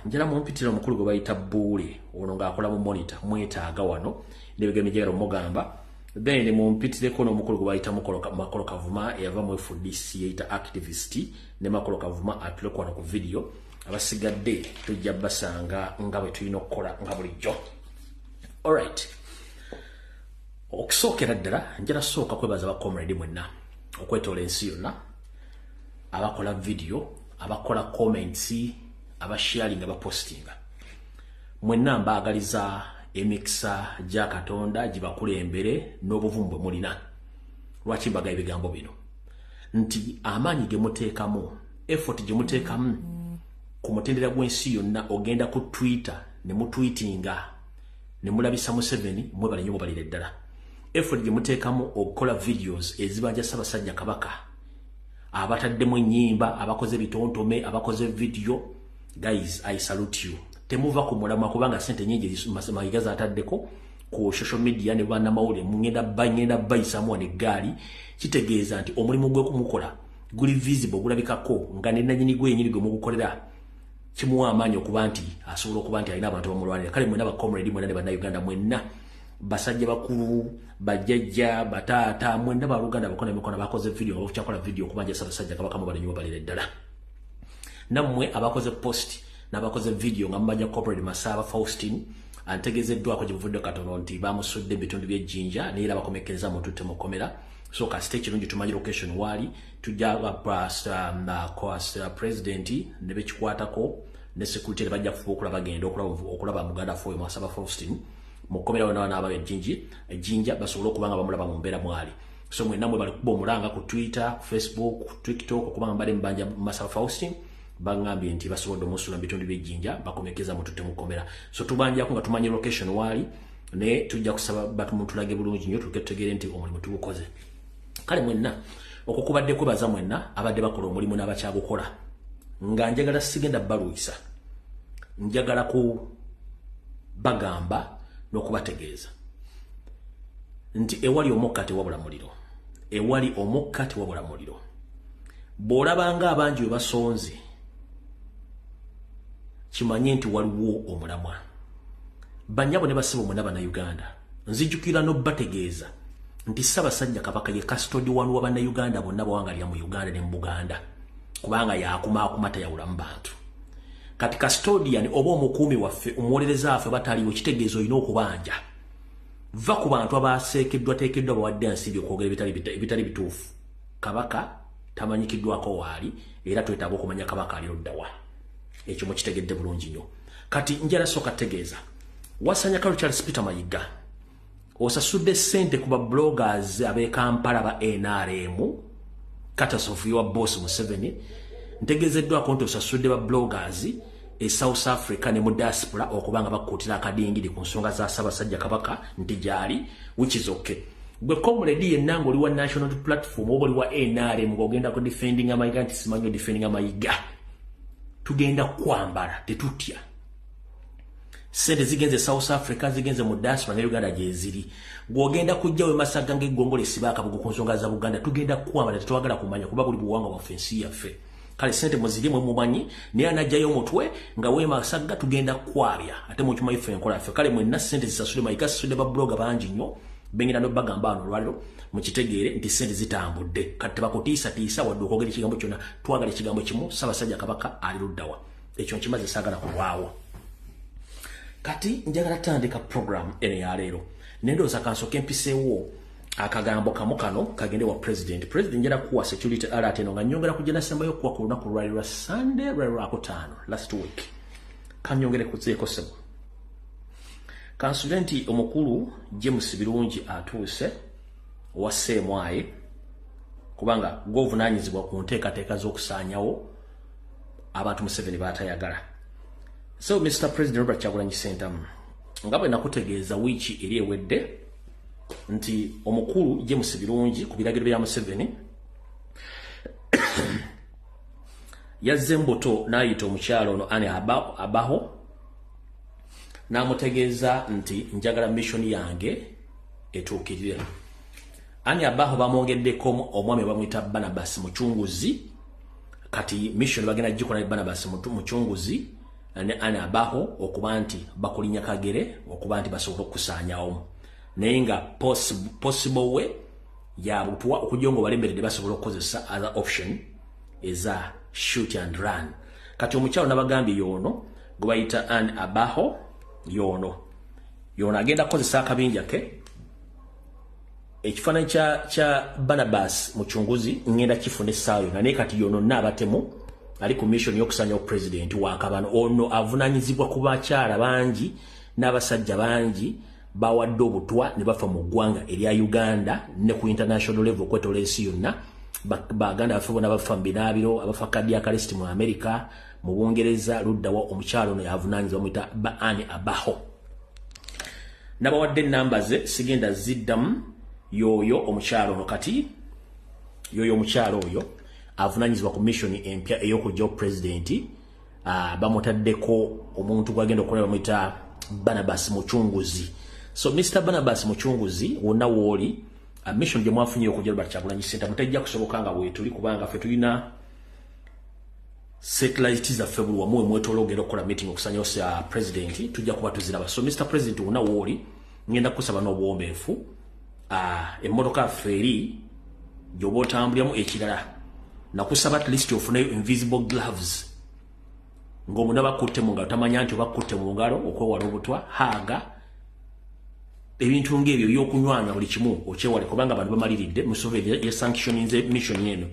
njala mumpitira omukulu gwe bayita Buule ono ng'akola mu monitor mwetaaga wano nebigeme jegero mugamba then mumpitireko n'omukulu gwe bayita Makolo Kavuma eyava mu FDC yayita activist ne Makolo Kavuma atuleko wano ku video abasigadde tujja basanga nga bwe tulina okukola nga bulijjo. Alright, okusookera ddala njala sooka kwebaza bakomredi mwenna okwetoola ensi yonna abakola video abakola comments abasharing abapostinga mwenna mbaagaliza emikisa gya Katonda gibakulembere n'obuvumbu mulina. Lwaki mbaga ebigambo bino nti amaanyi ge muteekamu effort gye muteekamu ku mutendera gw'ensi yonna ogenda ku Twitter ne mutweetinga ne mulabisa Museveni mwebale nnyo mubalire ddala. Effort gye muteekamu okukola videos ezibanja Ssaabasajja Kabaka abataddemu ennyimba abakoze bitontome abakoze video. Guys, I salute you. Temuva ku mulamwa kubanga sente nyingi mayigaza ataddeko ku social media ne bana mawule mungenda bayisa mu ne gali kitegeeza nti omulimu gwe kumukola guli visible gulabikako nga ne nanyini gwe nyiri gwe mugukolera kimuwa amaanyi okuba nti asobola okuba nti alina abantu bamulwanira. Kale mwenna ba comrade mwenna ne bana Uganda mwenna basajja bakulu bajjajja bataata mwenna ba Uganda bakona emikono bakoze video okyakola video kubanja Ssaabasajja Kabaka mu balinyo balire ddala. Namwe abakoze post n'abakoze video nga mubanja corporate Masaba Faustin antegezeddwako givudde katono nti bamusudde bitundu by'ejjinja neera bakomekereza mu tutte mukomera. So ka stage kirungi tumanyi location wali tujja na president ne bekikwatako ne security bajja kufuukula bagenda okulaba Muganda Foyo Masaba Faustin mukomera wana aba ejjinja basobola okubanga bamulaba mu mbeera mwali. So mwe namwe bali kuba omulanga ku Twitter, Facebook, TikTok okubanga mbale mbanja Masaba Faustin bangambye nti basobodde omusula bitundu by'ejjinja bakomekeza mututte mukomera. So tubanjako nga tumanyi location wali ne tujja kusaba batumutulage bulungi nnyo tuketegere nti omulimu tugukoze. Kale mwenna okukubadde kwebaza mwenna abadde bakola omulimu n'abakyagukola nga njagala sigenda baluisa njagala ku bagamba n'okubategeeza nti ewali omukka tewabula muliro, ewali omukka tewabula muliro. Bw'olabanga abangi we basonze kimanye nti waliwo omulamwa. Banyabo ne basibo mwenna Bannayuganda nzijukira n'obategeeza nti Ssaabasajja Kabaka ye custody wanu wa Bannayuganda bonna bawangalira mu Uganda ne mu Buganda kubanga yaakuma tayawula mu bantu. Kati custodian oba omukuumi waffe omuwolereza waffe bataliwo kitegeezo olina okubanja va ku bantu abateekeddwa bawadde ensimbi okwogera ebitali bituufu. Kabaka tamanyikiddwako waali era twetaaga okumanya Kabaka ali luddawa. Ekyo mukitegedde bulungi nnyo. Kati njala sooka tegeeza wasanya Kalu Charles Peter Mayiga osasudde ssente ku ba bloggers ab'e Kampala ba NRM catastrophe wa boss Museveni. Ntegeezeddwako nti osasudde ba bloggers e South Africa ne mu diaspora okubanga bakuutira akadingiri ku nsonga za Ssaabasajja Kabaka nti gyali, which is okay. Gwe comrade yenna ng'oli wa national platform oba oli wa NRM ng'ogenda ku defending Mayiga nti simanyi defending Mayiga tugenda kwambala tetutya. Sente zigenze South Africa zigenze mu diaspora ne Uganda gye ziri. Gw'ogenda kujja we Masaga ng'eggongole sibaka bugu ku nsonga za Buganda tugenda kwambala tetwagala kumanya kuba buli buwanga bwaffe ensi yaffe. Kale sente muzirimu mumanyi naye anajjayo omutwe nga we Masaga tugenda kwabya ate mu kyuma ife enkola yaffe. Kale mwenna sente zisasule Mayiga sasudde ba blogger bangi nnyo bengera no bagamba ano lwaliro mukitegeere nti sente zitambudde kati bakutiisa wadde okwogera ekigambo kyonna twagala ekigambo kimu Ssaabasajja Kabaka ali luddawa. Ekyo nkimaze saagala kulwawo. Kati njagala tandika program ene ya leero nendooza kansooke mpiseewo akagambo kamu kano kagende wa president njala kuwa security alert eno nga nnyongera kujja nasembayo kuwa ku lunaku lwaliro Sunday lwaliro akutaano last week kanyongere kuzeeko sebo. Kansulenti omukulu James Birungi atuuse wa Ssemwaye kubanga govunanyizibwa ku nteekateeka z'okusaanyawo abantu Museveni baatayagala. So Mr. President Robert Kyagulanyi Ssentamu nga bwe nakutegeeza wiiki eri ewedde nti omukulu James Birungi ku biragiro bya Museveni yazze mbuto n'ayita omukyalo ono Anne Abaho n'amutegeeza nti njagala mission yange etuukirire. Anne Abaho bamwongeddeko omwami bamuyita Barnabas Mucunguzi kati mission bagenda jikola ne Barnabas Muchunguzi ne Anne Abaho okuba nti bakulinya Kagere okuba nti basobola okusaanyawo naye nga possible way ya butwa okujongo balemberedde basobola okukozesa other option eza shoot and run kati omukyalo nabagambye yono gwe bayita Anne Abaho yono agenda kukozesa akabinja ke ekifaananyi kya Barnabas Muchunguzi ngenda kifune essaawa yonna naye kati yono naabatemu ali ku mission y'okusanyawo president wa Kabano ono avunaanyizibwa ku bakyala bangi n'abasajja bangi bawadde obutwa ne bafa mu ggwanga erya Uganda ne ku international level okwetola ensi yonna baganda baffe bona bafa mu binaabiro abafa cardiac arrest mu America mu Bungereza luddawa omukyalo ono yavunaanyizibwa muyita Anne Abaho nabawadde ennamba ze sigenda ziddamu yoyo omukyalo ono kati yoyo omukyalo oyo avunaanyizibwa ku mission empya ey'okujja president bamutaddeko omuntu gwagenda okulaba bamuyita Barnabas Muchunguzi so Mr. Barnabas Muchunguzi wonna wooli mission gye mwafunye okujja Robert Kyagulanyi Center mutajja kusoboka nga bwe tuli kubanga ffe tulina satellite zaffe buli wamu mwetoola ogenda okukola meeting okusanyawo sa president tujja kuba tuziraba so Mr. President wonna wooli ngenda kusaba n'obuwombeefu emmotoka ffe eri gy'oba otambuliramu ekirala nakusaba at least ofuneyo invisible gloves ng'omuntu abakutte mu ngalo tamanya nti obakutte mu ngalo okwewala obutwa haaga ebintu ng'ebyo y'okunywanya buli kimu okyewale kubanga abantu bamaliridde Museveni sanctioninze mission eno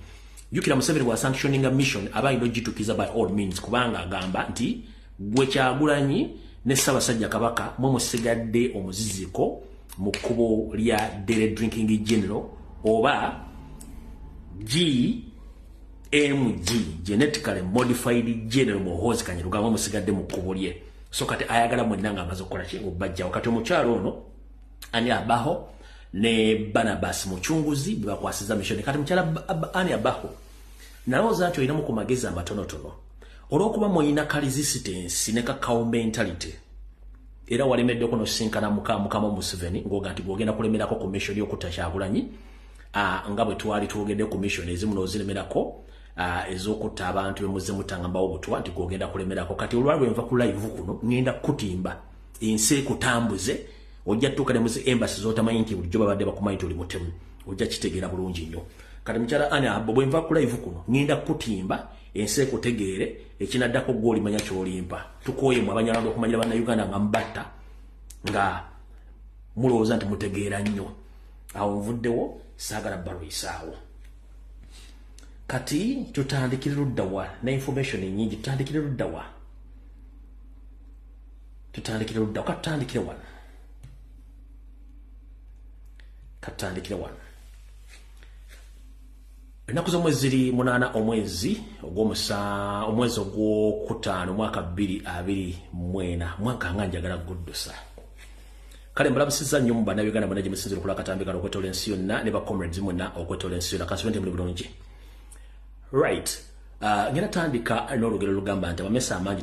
jukira Museveni wa sanctioninga mission abayina ogitukiza by all means kubanga agamba nti gwe Kyagulanyi ne Ssaabasajja Kabaka mwe musigadde omuziziko mu kkubo lya Dere Drinking General oba GMG genetically modified general Muhoozi Kanyarugaba musigadde mu kkubo lye so kati ayagala mwenna nga amaze okukola ki obajja wakati omukyalo ono Anne Abaho ne Barnabas Muchunguzi bakwasiza mission kati mukyala Anne Abaho nalowooza nti olinamu ku magezi amatonotono olw'okuba mwolina ka resistance ne kakao mentality era walemedde okunosinkana mukama Museveni ng'oga nti gwogenda kulemerako ku mission y'okutta Kyagulanyi nga bwe twali twogedde ku mission ezimu n'oziremerako ez'okutta abantu bemuze mutangambawo obutwa nti gwogenda kulemerako kati olwalwe nva ku live kuno ngenda kutimba ensi ekutambuze ojja tuuka ne mu embassy z'otamanyi nti bulijjo babadde bakumanyi nti oli mutemu ojja kitegeera bulungi nnyo kati mukyala Anne Abaho bwe nva ku live kuno ngenda kutimba ensi ekutegeere ekinaddako gw'olimanya ky'olimpa tukooyemu abanyalwanda okumanyira bannayuganda nga mubatta nga mulowooza nti mutegeera nnyo awo nvuddewo saagala balwisaawo kati tutandikire luddawa ne information nyingi tutandikire luddawa katutandikire wano ennaku z'omwezi ziri 8 omwezi ogw'okutaano mwaka 2024 mwaka nga njagala guddusa kale mbalabusiza nnyo mu bannayuganda bonna gye musinzira okulaba akatambi kano okwetola ensi yonna ne bacomrades mwenna okwetola ensi yonna kansubente muli bulungi right ngenda tandika n'olugero lugamba nti amamesa amangi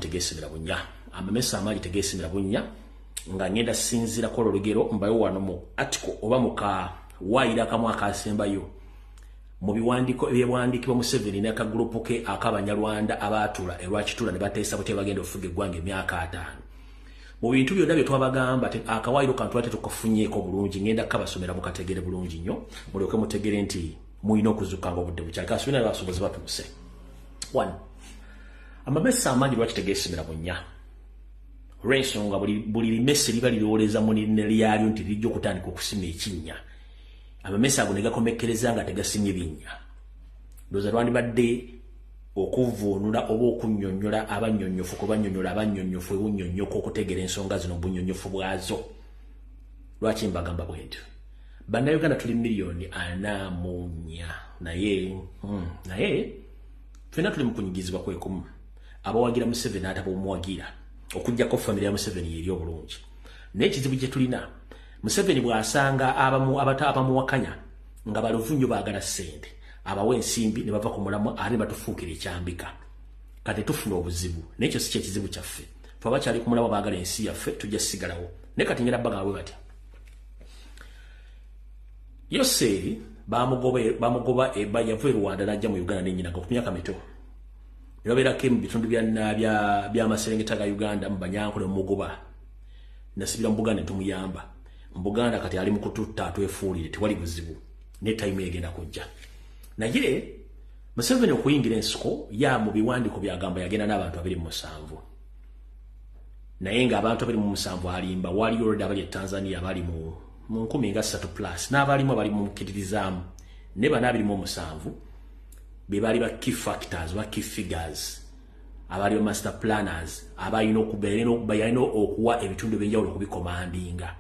tegeesimira bunnya nga ngenda sinzirako olugero mbayo wano mu article oba mu kawaayiro akamu akasembayo mu biwandiiko ebyawandiikibwa Museveni n'akagulupu ke ak'Abanyarwanda abaatula Lwakitula ne bateesa butya bagenda okufuga eggwanga emyaka 5 mu bintu byonna bye twabagamba akawaayiro kantu ate tukafunyeeko bulungi ngenda kabasomera mukategere bulungi nnyo mulyoke mutegere nti mulina okuzuuka nga obudde bukyali kasubira abasobozi batuuse 1 amamesa amangi lwaki tegeesimira bunnya olw'ensonga buli limesa liba lirowooleza mu linnya lyalyo nti lijja okutandika okusima ekinnya amamesa ago ne gakomekkereza nga tegasimye binnya ndowooza lwandibadde okuvuunula oba okunnyonnyola abannyonnyofu kubannyonnyola abannyonnyofu ebunnyonnyoka okutegeera ensonga zino obunnyonnyofu bwazo lwaki mbagamba bwentyo bannayuganda tuli miliyoni 44 naye ffenna tuli mu kunyigizibwa kwekumu abawagira Museveni ate ab'omuwagira okugjako famire ya Museveni yeri obulungi naye ekizibu gye tulina Museveni bw'asanga abamuwakanya nga baluvunyo baagala ssente abawe ensimbi ne bava ku mulamwa ate batufuukira ekyambika kati tufuna obuzibu naye ekyo si kyekizibu kyaffe fe abakyali ku mulamwa baagala ensi yaffe tujja sigalawo naye kati ngera bagawe batya Yoseeri bamugoba yava e Rwanda n'ajja mu Uganda n'ennyina ku myaka mito Yobera kim bitundu bya Maserengeta ga Uganda mbanyankole mugoba. Nasibira mbuganda tumuyamba. Mbuganda kati ali mu kututta atwefuulire tewali buzibu. Ne time egenda kujja. Naye Museveni okuyingira ensiko ya mu biwandiko byagamba yagenda n'abantu 27. Naye nga abantu 27 alimba wali already abali Tanzania bali mu 13 plus n'abalimu abali mu kitirizamu ne bana 27 be bali ba key factors ba key figures abali ba master planners abayino okubayino okuwa ebitundu benjawulo kubikomandinga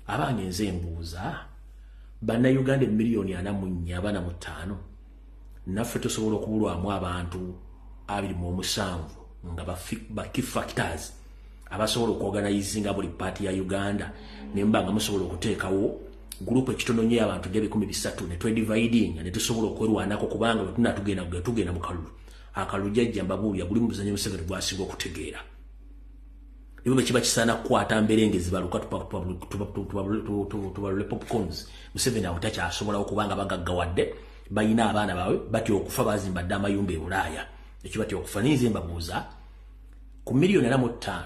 abange nze embuuza bana Uganda miliyoni 445 naffe tusobola okubulwamu abantu 27 nga ba key factors abasobola okuorganizinga buli party ya Uganda nembanga musobola okuteekawo group ekitono nnyo abantu ng'ebikumi 3 ne twedividing ne tusobola okwerwanako kubanga tugenda mu kalulu akalulu jjajja mbabuulya buli muzanyo Museveni bw'asinga okutegeera nibo be kiba kisaana kukwata mberengezi baluka tubalule popcorns Museveni awo takyasobola okubanga bagaggawadde bayina abaana baabwe batya okufa bazimba dda amayumba e Bulaaya ekibatya okufa ninze mbabuuza ku miliyoni 5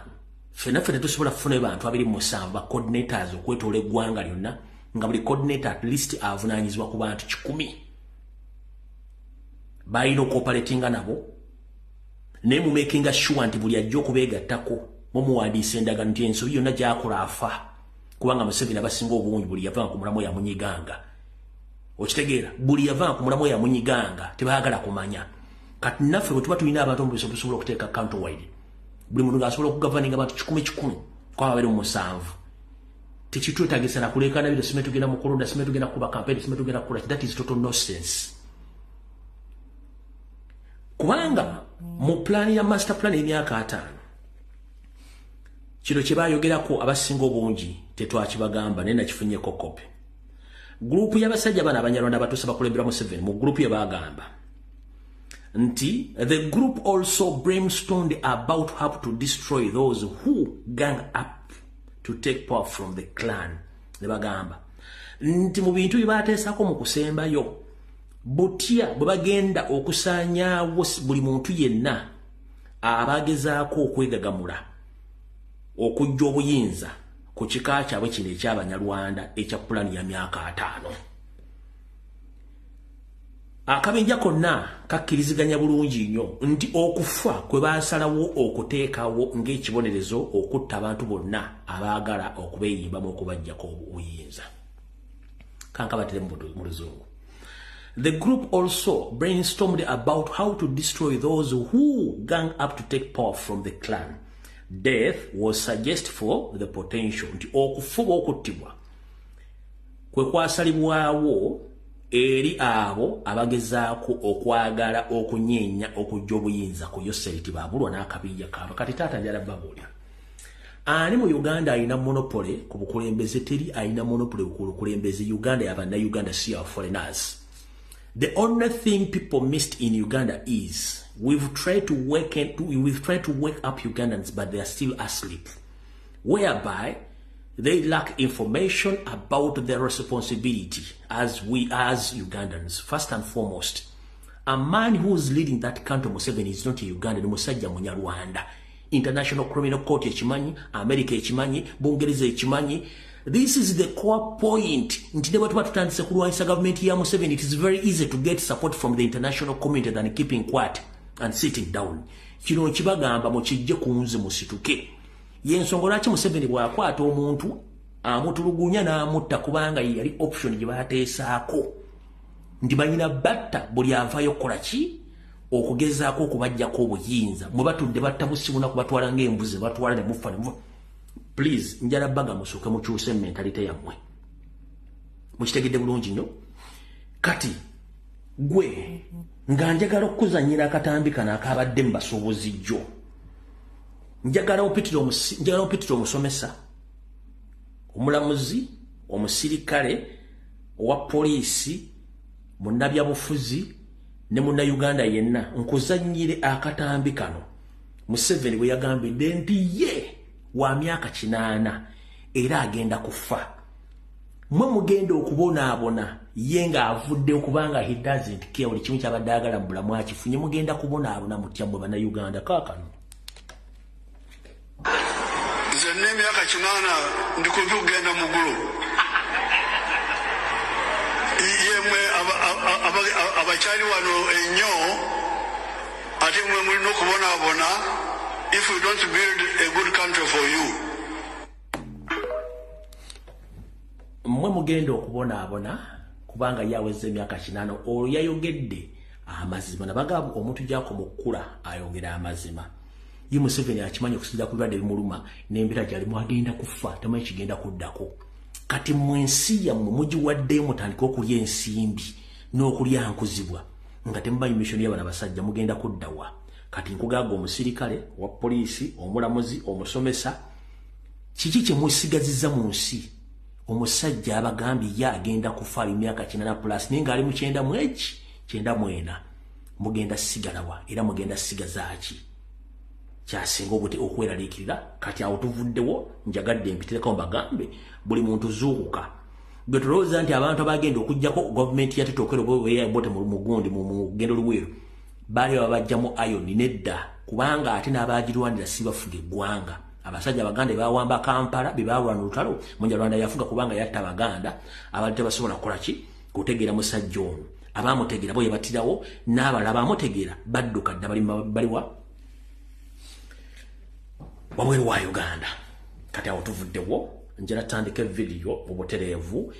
fenaffe tetusobola kufuna abantu 27 ba coordinators okwetoola eggwanga lyonna nga buli coordinator at least avunaanyizibwa ku bantu 10 bayina okoperatinga nabo ne mu making sure nti buli ajja okubeegattako mumuwandiisa endagaano nti ensobi yonna gy'akola afa kubanga Museveni abasinga obungi buli yavanga ku mulamu yamunyiganga okitegeera buli yavanga ku mulamu yamunyiganga tebaagala kumanya kati naffe bwe tuba tulina abantu omubiso tusobola okuteeka counterwide buli muntu ng'asobola okugavaninga abantu 10 kwaba bali mu 7 tekitwetagisa na kulekana bino sime tugenda mu kulonda sime tugenda kuba campaign sime tugenda kula that is total nonsense kubanga mu plan ya master plan y'emyaka 5 kino kye baayogerako abasinga obungi tetwakibagamba naye nakifunye kokope group y'abasajja bana abanyarwanda batuuse bakulembera mu 7 mu group ye baagamba nti the group also brainstormed about how to destroy those who gang up to take power from the clan ne bagamba nti mu bintu byebateesako mu kusembayo butya bwe bagenda okusaanyaawo buli muntu yenna abagezaako okwegagamula okujja obuyinza ku kika kyabwe kino eky'Abanyarwanda ekya pulani ya myaka 5 akabinja konna kakkiriziganya bulungi nnyo nti okufa kwe baasalawo okuteekawo ng'ekibonerezo okutta abantu bonna abaagala okubeeyimbamu okubajjako obuyinza kankabatere mu luzungu. The group also brainstormed about how to destroy those who gang up to take power from the clan. Death was suggested for the potential nti okufuba okuttibwa kwe kwasalibwawo eri abo abagezaako okwagala okunyeenya okujja obuyinza ku Yoseriti baabulwa n'akabinja kaabwe kati taata njala babuulira ani mu Uganda alina monopole ku bukulembeze teri alina monopole ku bukulembeze Uganda y'Abannayuganda si our foreigners. The only thing people missed in Uganda is we've tried to wake up Ugandans, but they are still asleep, whereby they lack information about their responsibility as Ugandans. First and foremost, a man who is leading that country, Museveni, is not a Ugandan, Musajja Munyarwanda. International Criminal Court ekimanyi, America ekimanyi, Bungereza ekimanyi. This is the core point. Government ya Museveni, it is very easy to get support from the international community than keeping quiet and sitting down. Kino kibagamba mukijje kunze musituke. Yensonga lwaki Museveni bw'akwata omuntu amutulugunya n'amutta kubanga yali option gye baateesaako nti balina batta buli avaayo okukola ki okugezaako okubajjako obuyinza mwe batudde batta busibuna kubatwala ng'embuzi batwala ne mufa ne mufa. Please njala baga musuke mukyuse mentalite yammwe mukitegedde bulungi nnyo kati gwe nga njagala okuzanyira akatambi kano akabadde mu basuubuzi jjo njagala opitira omusomesa omulamuzi omusirikale owa poliisi munnabyabufuzi ne munnayuganda yenna nkuzanyire akatambi kano Museveni bwe yagambidde nti ye wa myaka 8 era agenda kufa mwe mugenda okubonaabona yenga avudde okubanga he doesn't care buli kimu kyabadde ayagala mu bulamu akifunye mugenda kubonaabona mutya mwe bannayuganda kaakano nze n'emyaka 8 ndi kugenda mu gulu yemwe abakyali wano ennyo ate mwe mulina okubonaabona if we don't build a good country for you. Mwe mugenda okubonaabona kubanga yaweze emyaka 8 olwo yayogedde amazima nabagabo omuntu gyako mukula ayogera amazima. Ye Museveni akimanyi okusinza ku birwadde bimuluma n'embeera gyalimu agenda kufa tamanyi kigenda kuddako. Kati mwensi yammwe mugiwaddeyo mutandika okulya ensimbi n'okulya nkuzibwa nga temumanyi mission y'abana basajja mugenda kuddawa. Kati nkugaaga omusirikale wa poliisi omulamuzi omusomesa kiki kye musigaziza mu nsi omusajja abagambye ye agenda kufa emyaka 9 plus ninga ali mu 9 mugenda sigalawa era mugenda sigazaaki kyasinga obuti okweraliikirira kati awo tuvuddewo njagadde mpitireko mbagambe buli muntu zuukuka gwe tulowooza nti abantu abagenda okujjako gavumenti yatetookera bote mu mugundi mu mugendo luweero baali babajjamu ayoni nedda kubanga ate n'abagirwanira si bafuga eggwanga abasajja abaganda bawamba Kampala bebalwana olutalo Munyarwanda yafuga kubanga yatta abaganda abadde basobola kukola ki kutegeera musajja ono abamutegeera bo yabatirawo n'abalala abamutegeera badduka dda baliwa wabweru wa Uganda. Kati awo tuvuddewo njala tandika video obutereevu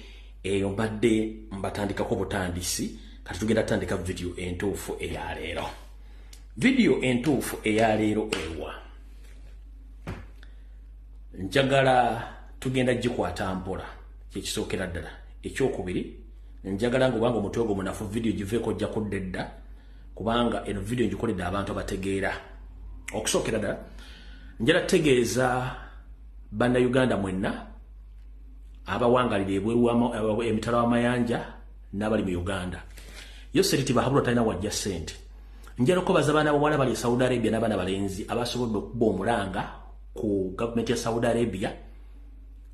eyo mbadde mbatandikako butandisi kati tugenda tandika video entuufu eyaleero. Video entuufu eyaleero ewa njagala tugenda gikwata mpola kyekisookera ddala. Ekyokubiri njagala ngobanga omutwe munafu video giveeko ojja kuddedda kubanga eno video ngikoledde abantu abategeera. Okusookera ddala njala tegeeza bannayuganda mwenna abawangalira ebweru emitala w'amayanja n'abali mu Uganda yose liti bahabula talina wajja ssente. Njala okubaza abaana b'abawala bali Saudi Arabia n'abaana balenzi abasobodde okuba omulanga ku gavumenti ya Saudi Arabia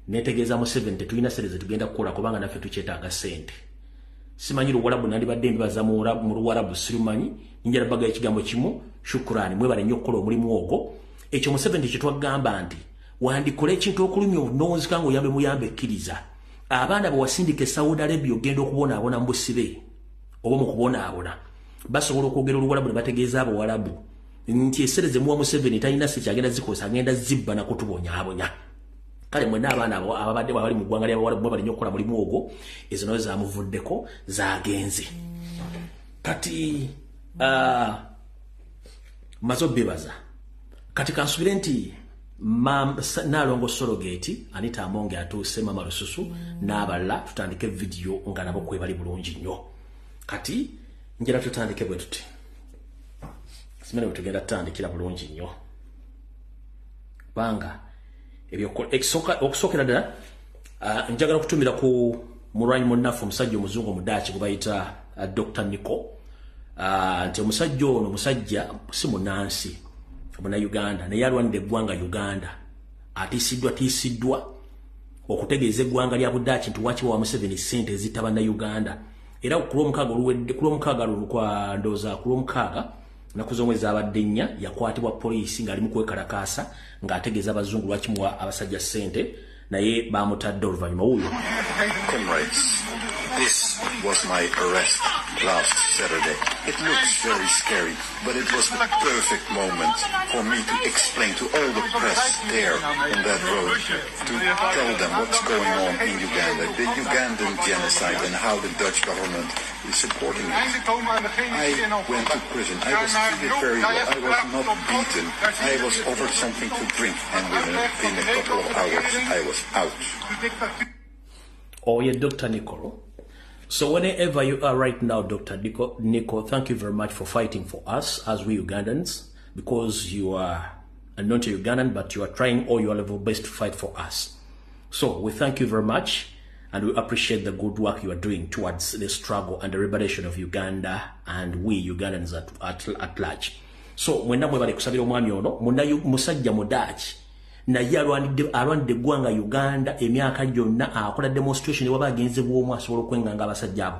netegeeza mu 70 tulina sente tugenda kukola kubanga naffe tukyetaaga ssente. Simanyi Luwarabu nandibadde mbibaza mu Luwarabu sirumanyi njala baga ekigambo kimu shukrani mwebale nnyo okukola omulimu ogwo. Ekyo mu 70 kyetwagamba nti wandikola ekintu okulumya obunonzika ng'oyambe muyambe ekkiriza abaana bwewasindika Saudi Arabia ogenda okubonaabona mu busibe oba mu kubonaabona basobola okwogera Oluwarabu ne bategeeza Abawarabu nti essereze muwa mu 7 talina se kyagenda zikosa agenda zibba na kutubonyaabonya. Kale mwenna abaana ababadde bali mu ggwanga ly'Abawarabu bali nnyo okukola mulimu ogwo ezo nazo zamuvuddeko zagenze. Kati mazo bebaza kati kansubire nti Nalongo Sorogeti Anita Amonge atuuse Mama Lususu n'abalala tutandike video nga nabo kwebali bulungi nnyo. Kati njera tutandike bwe tuti simene bwe tugenda tutandikira bulungi nnyo banga ebyo okusookera ddala njagala okutumira ku mulwanyi munnafu omusajja omuzungu omudaaki gwe bayita Dr. Nico nti omusajja ono musajja si munansi muna Uganda naye alwanira eggwanga Uganda atiisiddwa okutegeeza eggwanga lya Budaaki nti wakiwa Museveni ssente ezita banna Uganda era ku lw'omukaaga kwa ndooza ku lw'omukaaga naku z'omwezi abadde 4 yakwatibwa poliisi ng'ali mu kwekalakaasa ng'ategeeza abazungu lwaki muwa abasajja ssente naye baamutadde oluvannyuma wuuyo. Comrades, this was my arrest last Saturday. It looks very scary, but it was the perfect moment for me to explain to all the press there on that road, to tell them what's going on in Uganda, the Ugandan genocide and how the Dutch government is supporting it. I went to prison. I was treated very well. I was not beaten. I was offered something to drink, and within a couple of hours, I was out. Oh, yeah, Dr. Nicolo. So whenever you are right now, Dr. Nico, thank you very much for fighting for us as we Ugandans, because you are not a Ugandan, but you are trying all your level best to fight for us. So we thank you very much, and we appreciate the good work you are doing towards the struggle and the liberation of Uganda and we Ugandans at large. So mwenda mwe bali kusabira omwami ono musajja mudaaki naye alwanidde eggwanga Uganda emyaka gyonna akola demonstration waba agenze bw'omu asobola okwenganga abasajja abo.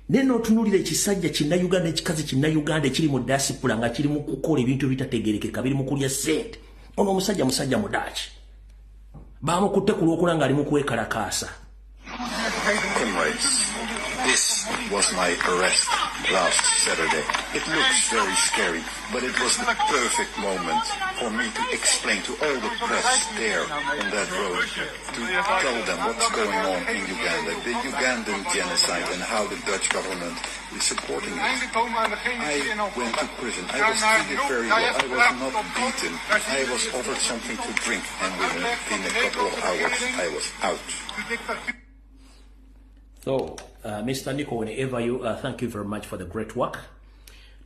Naye n'otunuulira ekisajja Kinnayuganda ekikazi Kinnayuganda ekiri mu diaspora nga kiri mu kukola ebintu ebitategeerekeka biri mu kulya ssente. Ono omusajja mudaaki. Baamukutte ku lw'okola ng'ali mu kwekalakaasa. Comrades, this was my arrest last Saturday. It looks very scary, but it was the perfect moment for me to explain to all the press there on that road, to tell them what's going on in Uganda, the Ugandan genocide and how the Dutch government is supporting it. I went to prison. I was treated very well. I was not beaten. I was offered something to drink, and within a couple of hours, I was out. So, Mr. Nico, whenever you, thank you very much for the great work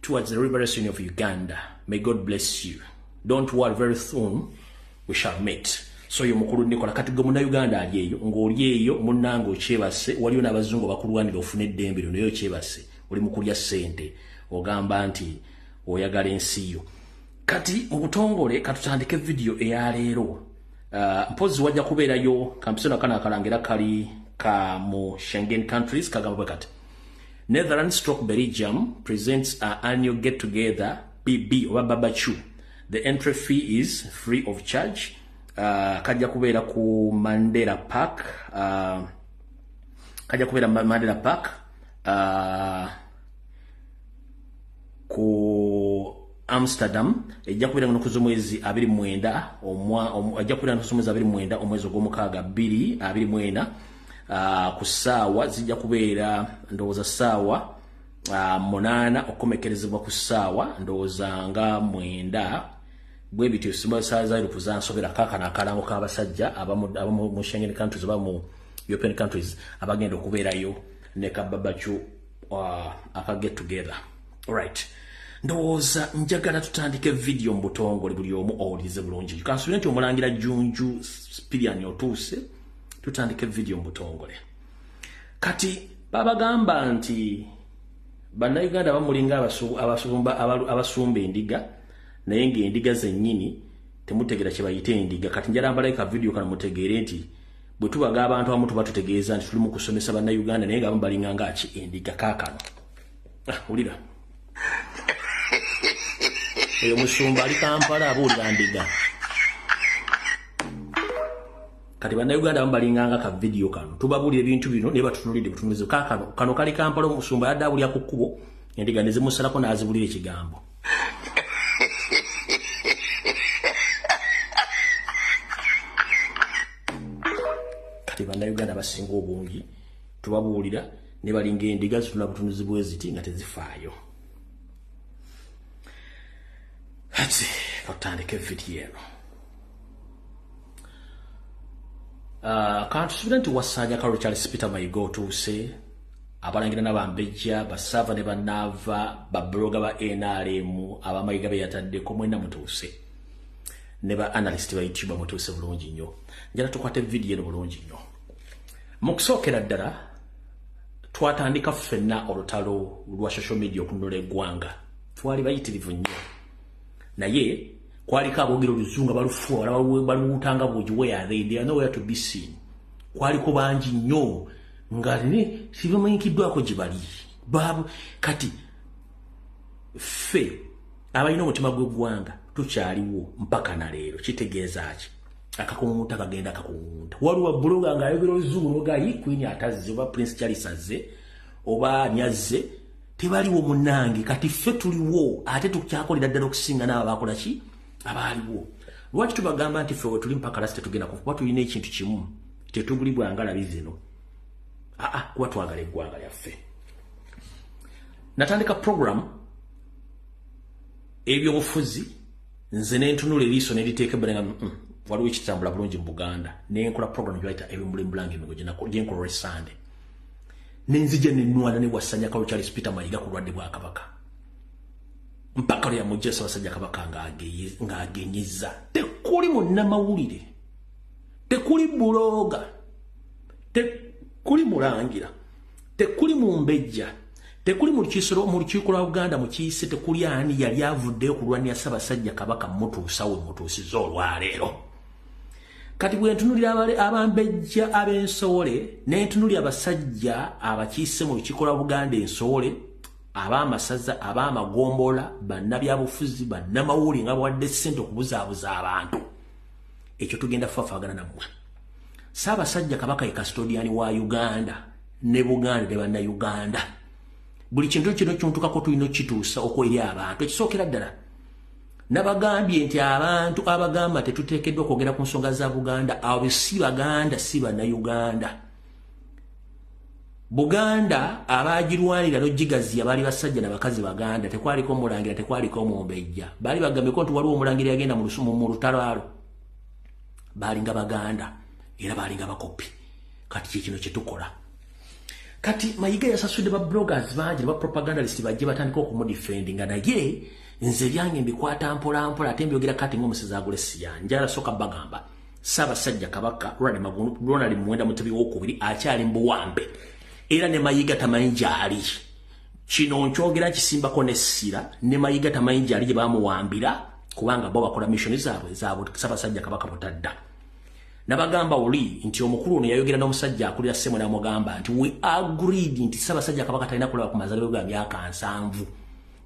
towards the liberation of Uganda. May God bless you. Don't worry, very soon we shall meet. So, you mukuru Nicola kati gomuna Uganda aliyeyo, ng'oliyeyo munango chebase, waliyo n'abazungu bakulwanira ofune eddembe lino yo chebase, oli mukulya ssente, ogamba nti oyagala ensi yo. Kati mu butongole katutandike video eya leero. Mpozi wajja kubeerayo kampisona kana akalangira kali ka mu Schengen countries kagamba kati Netherlands / Belgium presents an annual get together BB oba Babachu. The entry fee is free of charge. Kajja kubeera ku Mandela Park. Mandela Park ku Amsterdam. Ejja kubeera no kuzomwezi 29 ejja kubeera no kuzomwezi 29 omwezi ogw'omukaaga 2024. Kusaawa zijja kubeera ndowooza saawa 8 okukomekerezebwa ku saawa ndowooza nga 9 bwe bityo sibasazairo kuzansobera kakana akalango k'abasajja abamu Schengen countries oba mu European countries abagenda okubeerayo ne Kababachu aka get together. Alright, ndowooza njagala tutandike video mu butongole buli omu owulize bulungi. Kansubira nti omulangira Junju Spirian otuuse tutandike video mbutongole. Kati babagamba nti bannayuganda bamulinga abasumba endiga naye ng'endiga zennyini temutegera kye bayita endiga. Kati njala mbalayika video kana mutegeere nti bwe tubaga abantu abamu tuba tutegeeza nti tuli mu kusomesa bannayuganda naye ng'abamu balinga ngaki endiga kaakano. Wulira oyo musumba ali Kampala abuulira ndiga. Kati bannayuganda bambalinganga ka video kano tubabulira ebintu bino ne batunulidde butunulize kano kali Kampala omusumba yadde abulya ku kkubo endiga ne zimusalako n'azibulira ekigambo. Kati bannayuganda basinga obungi tubabuulira ne balinga endiga zituna butunuzi bweziti nga tezifaayo. Kati katandike video eno. Kantu subira nti wasanja Karo Charles Peter Mayiga otuuse abalangira n'abambejja basava ne banava babloga ba NRM abamayiga be yataddeko mwena mutuuse ne ba analyst ba YouTube mutuuse bulungi nnyo. Njala tukwate video eno bulungi nnyo. Mu kusookera ddala twatandika ffenna olutalo lwa social media okununula eggwanga twali bayitirivu nnyo naye kwaliko aboogera oluzungu balufuula baluwutanga buugi where are they are nowhere to be seen. Kwaliko bangi nnyo nga ne sibamanyikiddwako gye bali babu. Kati ffe abalina omutima gw'eggwanga tukyaliwo mpaka na leero. Kitegeeza ki akakunguta kagenda akakunguta. Waliwo bloga ng'ayogera oluzungu n'ogayi Queen atazze oba Prince Charles azze oba nyazze tebaliwo munnange. Kati ffe tuliwo ate tukyakolera ddala okusinga n'abo bakola ki abaliwo. Lwaki tubagamba nti ffe tuli mpaka lasi tetugenda kuba tulina ekintu kimu tetugulibwanga labi zino. Kuba twagala eggwanga lyaffe. Natandika program ebyobufuzi nze nentunula eriiso neriteekebwa waliwo ekitambula bulungi mu Buganda nenkola program gyebayita ebimbulimbulanga emigo gyenkola olw'Essande nenzija nenwana ne bwasanya Karo Charles Peter Mayiga ku lwadde bwa Kabaka mpaka lya mujjesa basajja Kabaka ng'agenyeza. Tekuli munnamawulire, tekuli buloga, tekuli mulangira, tekuli mumbejja, tekuli mu lukiiko lwa Buganda mu kiise, tekuli ani yali avuddeyo kulwanira Ssaabasajja Kabaka mutuusawe mutuusiza olwaleero. kati bwe ntunulira abambejja ab'ensowole ne ntunulira abasajja abakiise mu kikola Buganda ensowole ab'amasaza ab'amagombola bannabyabufuzi bannamawuli nga bawadde ssente okubuzaabuza abantu ekyo tugenda fafaagana nammwe Ssaabasajja Kabaka ye custodian wa Uganda ne Buganda ne bannayuganda buli kintu kino kyontukako tulina kituusa okweri abantu ekisookera ddala nabagambye nti abantu abagamba tetuteekeddwa kwogera ku nsonga za Buganda abo si Baganda si bannayuganda Buganda abagirwanira n'ogigaziya baali basajja n'abakazi Baganda tekwaliko omulangira tekwaliko omumbejja baali bagambye ko nti waliwo omulangira yagenda mu lutalo baalinga Baganda era baalinga bakopi kati kino kye tukola kati Mayiga yasasudde ba bloggers bangi ba propagandalists bajje batandika okumudefendinga naye nze byange mbikwata mpola ate mbyogera kati ng'omusezi Agulesiya njala soka bagamba Ssaabasajja Kabaka Ronald Muwenda Mutebi w'okubiri akyali mbuwambe era ne Mayiga tamanyi gyali kino nkyogera kisimbako n'essira ne Mayiga tamanyi gyali gye bamuwambira kubanga bo bakola mission zaabwe Ssaabasajja Kabaka butadda nabagamba oli nti omukulu ono yayogera n'omusajja akulira ssemu n'amugamba nti we agreed nti Ssaabasajja Kabaka talina kulaba ku mazalibwe ga myaka 7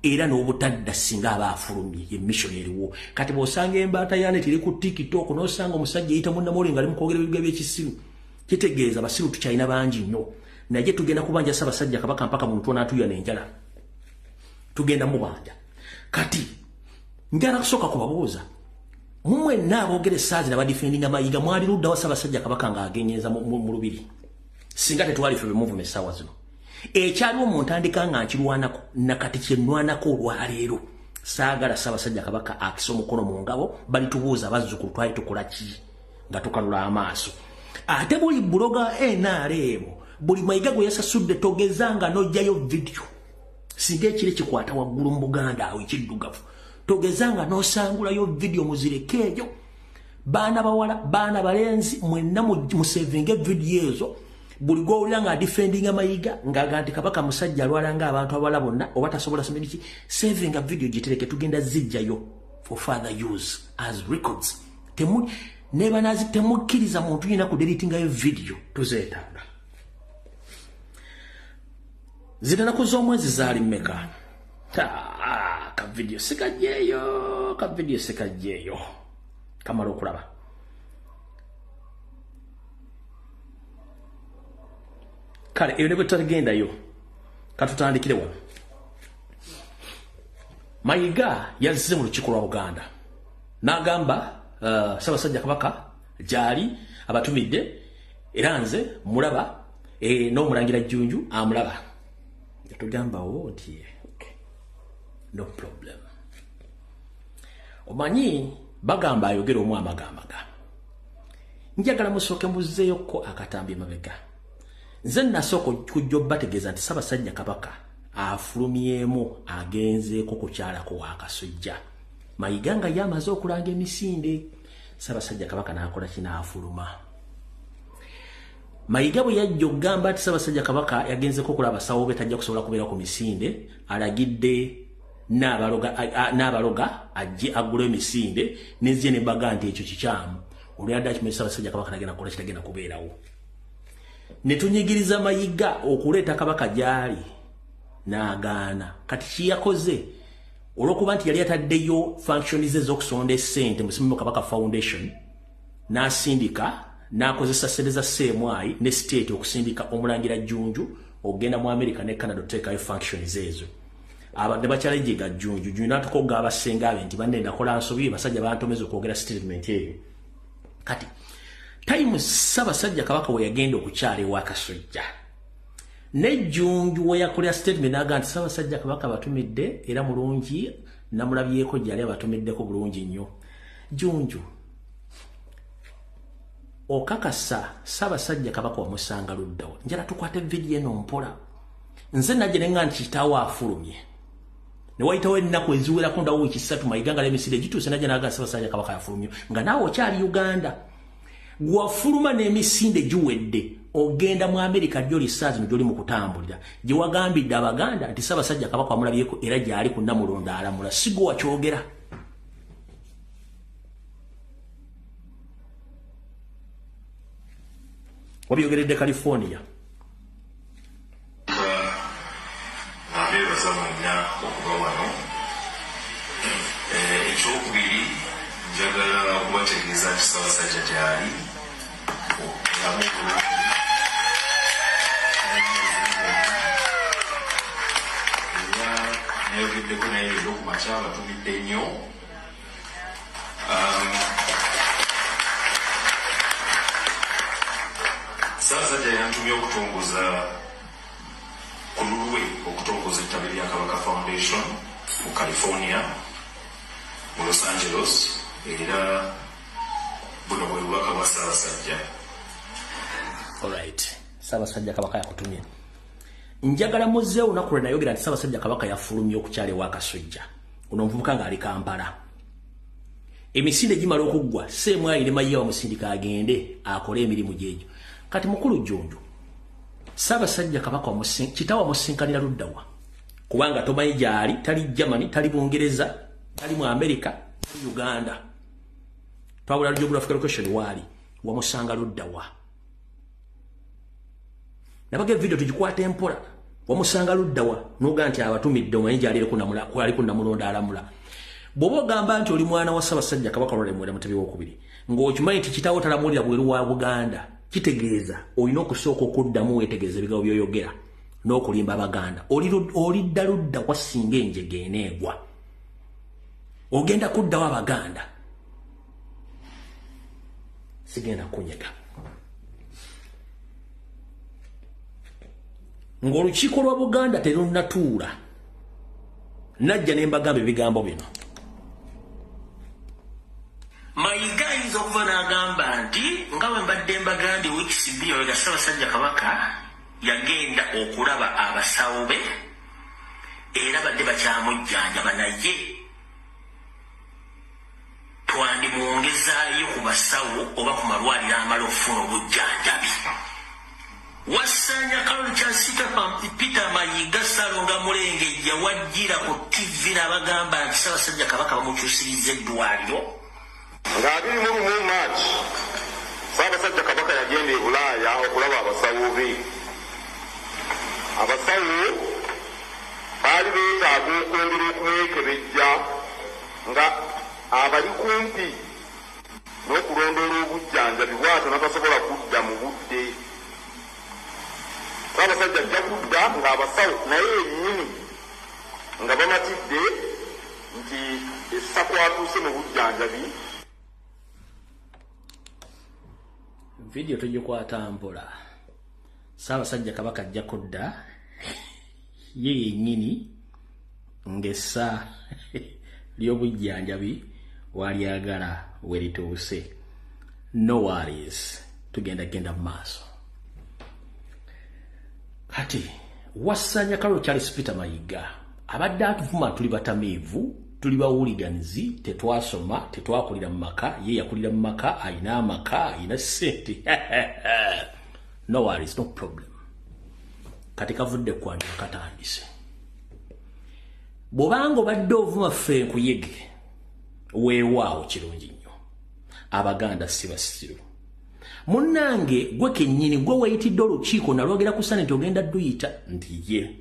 era n'obutadda singa aba afulumye ye mission eriwo kati bw'osanga embaata yaane tiri ku TikTok n'osanga omusajja yita munnamawulire nga ali mu kwogera ebigambo by'ekisiru kitegeeza basiru tukyalina bangi nnyo naye tugenda kubanja Ssaabasajja Kabaka mpaka mu mutwe n'atuya n'enjala tugenda mubanja kati njala kusooka kubabuuza mumwe n'aboogera essaazi n'abadifendinga Mayiga mwali ludda wa Ssaabasajja Kabaka ng'agenyeeza mu lubiri singa tetwali ffe bemuvume essaawa zino ekyaliwo mu ntandika nga nkirwanako nakati kyenwanako olwaleero saagala Ssaabasajja Kabaka akisa omukono mu ngabo balitubuuza bazzukulu twali tukola ki nga tukanula amaaso ate buli buloga NRM buli Mayiga gwe yasasudde togezanga n'ojjayo video singa ekiri kikwata waggulu mu Buganda awo ekiddugavu togezanga n'osangulayo video muzireke ejo baana bawala baana balenzi mwenna musevinge video ezo buli gw'owulira nga defendinga Mayiga ng'aga nti Kabaka musajja alwala ng'abantu abala bonna oba tasobola somediki savinga video gitereke tugenda zijjayo for further use as records temukkiriza muntu yina kudelitingayo video tuzeetaaga zitanaku z'omwezi zaali mmeka ka video sikajjeeyo kamala okulaba kale ebyo ne bwe tutagendayo katutandikire wano Mayiga yazze mu lukiiko lwa Buganda n'agamba Ssaabasajja Kabaka gyali abatumidde era nze mulaba n'omulangira Jjunju amulaba yatugambawo nti no problem omanyi bagamba ayogera omu amagamaga njagala musooke mbuzeeyo ko akatambi mabega nze nasooka kujja obbategeeza nti Ssaabasajja Kabaka afulumyemu agenzeeko kukyalako wakasujja Mayiga nga yamaze okulanga emisinde Ssaabasajja Kabaka n'akola kinaafuluma Mayiga bwe yajja okugamba nti Ssaabasajja Kabaka yagenzeeko okulaba abasawo be tajja kusobola kubeera ku misinde alagidde n'abaloga ajje agula emisinde nezye ne baga nti ekyo kikyamu oluyadde akimanyi Ssaabasajja Kabaka nagenda kukola kitagenda kubeerawo ne tunyigiriza Mayiga okuleeta Kabaka gyali n'agaana kati kiyakoze olw'okuba nti yali ataddeyo functions ez'okusonda essente mu Simiyu Kabaka Foundation n'asindika n'akozesa ssente za CMI ne state okusindika omulangira Jjunju okugenda mu America ne Canada oteekayo functions ezo abadde bakyalejiga Jjunju n'atukoga abasenga abe nti banne nakola nsobi basajja bantomeza okwogera statement eyo kati time Ssaabasajja Kabaka we yagenda okukyala ewa Kasujja ne Jjunju we yakolera statement n'agamba nti Ssaabasajja Kabaka batumidde era mulungi namulabyeko gyali abatumiddeko bulungi nnyo Jjunju okakasa Ssaabasajja Kabaka wamusanga luddawo njala tukwate video eno mpola nze najje nenga nti kitaawo afulumye ne wayitawo ennaku eziwerako ndawo wiiki 3 Mayiga nga emisinde gituuse najje n'agamba Ssaabasajja Kabaka yafulumye nga naawe okyali Uganda gwafuluma n'emisinde giwedde ogenda mu America gy'oli ssaazi gy'oli mu kutambulira gye wagambidde Abaganda nti Ssaabasajja Kabaka wamulabyeko era gy'ali ku Namulondo alamula sigo wakyogera Wabyogeredde California. Ekyokubiri njagala okubategeeza nti Ssaabasajja gyali nayogeddeko naye leero ku makya batumidde nnyo. Ssaabasajja yantumye okutongoza ku lulwe okutongoza ettabi lya Kabaka Foundation mu California mu Los Angeles, era buno bwe bubaka bwa Ssaabasajja. Alright, Ssaabasajja Kabaka yakutumye. Njagala muze olunaku lwe nayogera nti Ssaabasajja Kabaka yafulumye okukyala ewa Kasujja. Ono omuvubuka ng'ali Kampala. Emisinde gimala okuggwa, Ssemwayire Mayiga bamusindika agende akole emirimu gyegyo. Kati mukulu Jjonjo, Ssaabasajja Kabaka kitawa musinkanira luddawa. Kubanga tomanyi gyali, tali Germany, tali Bungereza, tali mu America, tali Uganda. Twabula Geographical Location wali, wamusanga luddawa. Nabage video tujikwata empola, wamusanga luddawa, nuga nti abatumidde omanyi gyali kwali kunnamulonda alamula. Bw'oba ogamba nti oli mwana wa Ssaabasajja Kabaka Olw'Emwera Mutebi w'okubiri, ng'okimanyi nti kitawo talamulira bweru wa Buganda, kitegeeza olina okusooka okuddamu weetegereza ebigambo by'oyogera n'okulimba Abaganda. Olidda ludda kwa singa enjege eneegwa. Ogenda kuddawo Abaganda. Sigenda kunyega. Ng'olukiiko lwa Buganda terunnatuula. Najja ne mbagamba ebigambo bino. Mayiga ayinza okuva n'agamba nti nga bwe mbadde mbagambye wiikisi bbiri olwega Ssaabasajja Kabaka yagenda okulaba abasawo be era badde bakyamujjanjaba naye twandimwongezaayo ku basawo oba ku malwaliro amala okufuna obujjanjabi. Wassanya Kaloli Kyasita Peter Mayiga Ssalonga Mulengejja wajjira ku TV n'abagamba nti Ssaabasajja Kabaka bamukyusiriza eddwaliro. Nga 21 March, Ssaabasajja Kabaka yagenda e Bulaaya okulaba abasawo be. Abasawo baali beetaaga okwongera okumwekebejja nga abali kumpi n'okulondoola obujjanjabi bw'atyo n'atasobola kudda mu budde. Ssaabasajja ajja kudda ng'abasawo naye yennyini nga bamatidde nti essako atuuse mu bujjanjabi. Video tujikwata mpola. Ssaabasajja Kabaka ajja kudda ye yennyini ng'essa ly'obujjanjabi walyagala we lituuse. No worries, tugenda mu maaso. Kati Wassanya Kaloli Charles Peter Mayiga abadde atuvuma tuli batamiivu, tuli bawuliganizi, tetwasoma, tetwakulira mu maka, ye yakulira mu maka, ayina amaka, ayina ssente. No worries, no problem. Kati kavudde kwandika katandise. Bw'obanga obadde ovuma ffe nkuyege, weewaawo kirungi nnyo. Abaganda si basiru. Munnange gwe kennyini gwe weyitidde olukiiko nalwogera ku ssane nti ogenda dduyita nti ye.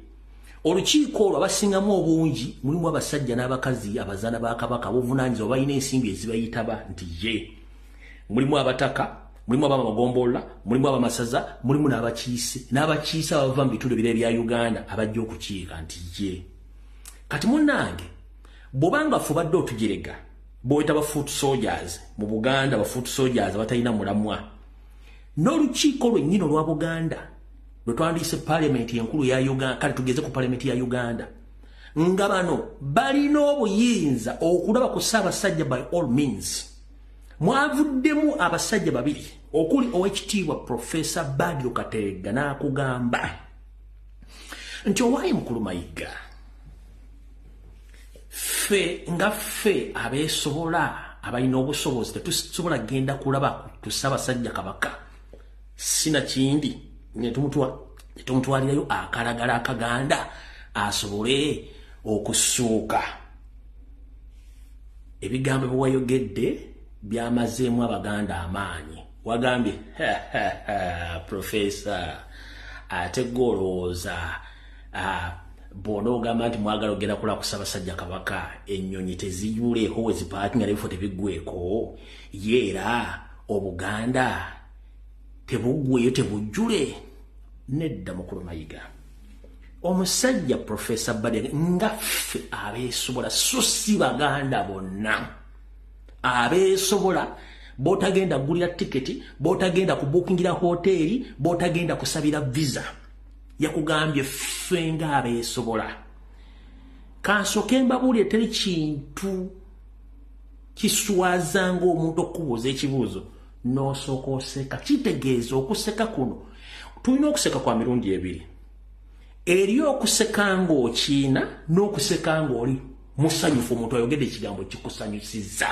Olukiiko olwo abasingamu obungi mulimu abasajja n'abakazi abazaana ba Kabaka buvunaanyizibwa balina ensimbi ezibayitaba nti ye. Mulimu abataka, mulimu abamagombolola, mulimu abamasaza, mulimu n'abakiise abava mu bitundu ebirala bya Uganda abajja okukiika nti ye. Kati munnange bw'obanga ffe obadde otujerega bw'oyita ba foot soldiers mu Buganda, ba foot soldiers abatalina mulamwa, n'olukiiko lwennyini olwa Buganda lwe twandiise Parliament enkulu ya Uganda, kale tugeze ku Parliament ya Uganda, nga bano balina obuyinza okulaba ku Ssaabasajja by all means. Mwavuddemu abasajja babiri okuli Oweekitiibwa Professor Badru Kateregga n'akugamba nti owaayi mukulu Mayiga, ffe abeesobola abalina obusobozi tetusobola genda kulaba ku Ssaabasajja Kabaka sina kindi netumutwalirayo akalagala akaganda asobole okusuuka. Ebigambo bye wayogedde byamazeemu Abaganda amaanyi wagambye professor ate goloza bono ogamba nti mwagala ogenda kula kusaba sajja kabaka ennyonyi teziyuleeko we zipaakinga nebifo tebiggweko yeera obuganda tebuggweyo tebujjule nedda mukulu Mayiga omusajja professor Badege ngaffe abeesobola so si baganda bonna abeesobola botagenda gulira tiketi botagenda kubukingira hoteli botagenda kusabira visa yakugambye fenga abeesobola kansoke mbabuulire teri kintu kiswaza ng'omuntu okubuuza ekibuuzo n'osooka oseka kitegeeza okuseka kuno tulina okuseka kwa mirundi ebiri eri okuseka ng'okiina n'okuseka ng'oli musanyufu omuntu ayogedde ekigambo kikusanyusiza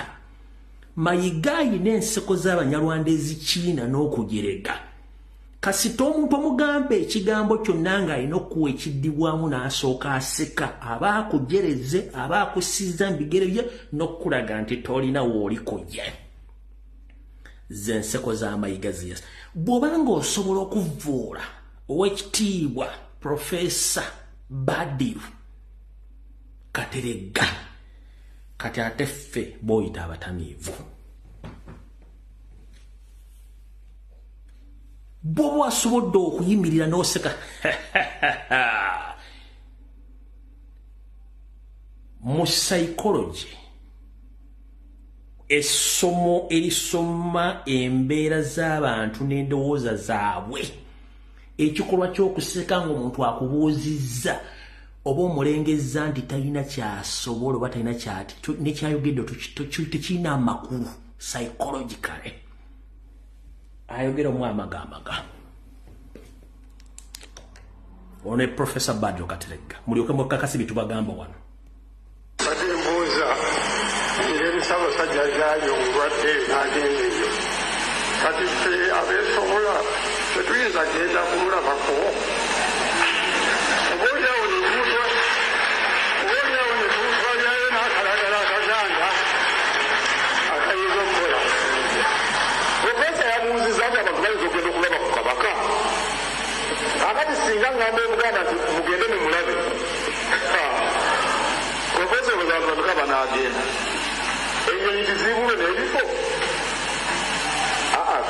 Mayiga ayina enseko z'Abanyarwanda ezikiina n'okujerega kasita omuntu omugamba ekigambo kyonna ng'alina okuwa ekiddibwamu n'asooka aseka aba akujereze aba akusiza mu bigere bye n'okulaga nti tolina w'olikojja ze nseko za Mayiga ziyasa bw'obanga osobola okuvvuula ow'ekitiibwa Profesa Badru Kateregga kati ate ffe b'oyita abatamiivu bwo bwasobodde okuyimirira n'oseka mu psychology essomo erisoma embeera z'abantu n'endowooza zaabwe ekikolwa ky'okuseka ng'omuntu akubuuzizza oba omulengezza nti talina kyasobola oba talina kyati nekyayogedde tekirina amakulu psychologically ayogera omu amagamaga ono ne Professor Badru Kateregga mulyoke mukakasi bye tubagamba wano kati mbuuza ng'ebisabo sajja zaali omulwadde n'agenda eyo kati ffe abeesobola tetuyinza genda kumulabako obaolyawo nebuutwalyayo n'akalagala akaganda akayinza okukola profesa yamuwuziza nti abantu bayinza okugenda okulaba ku kabaka akati singa ngamba omuganda nti mugende mumulabe profesa obazabantukaba n'agenda ennyonyi tizibule n'ebifo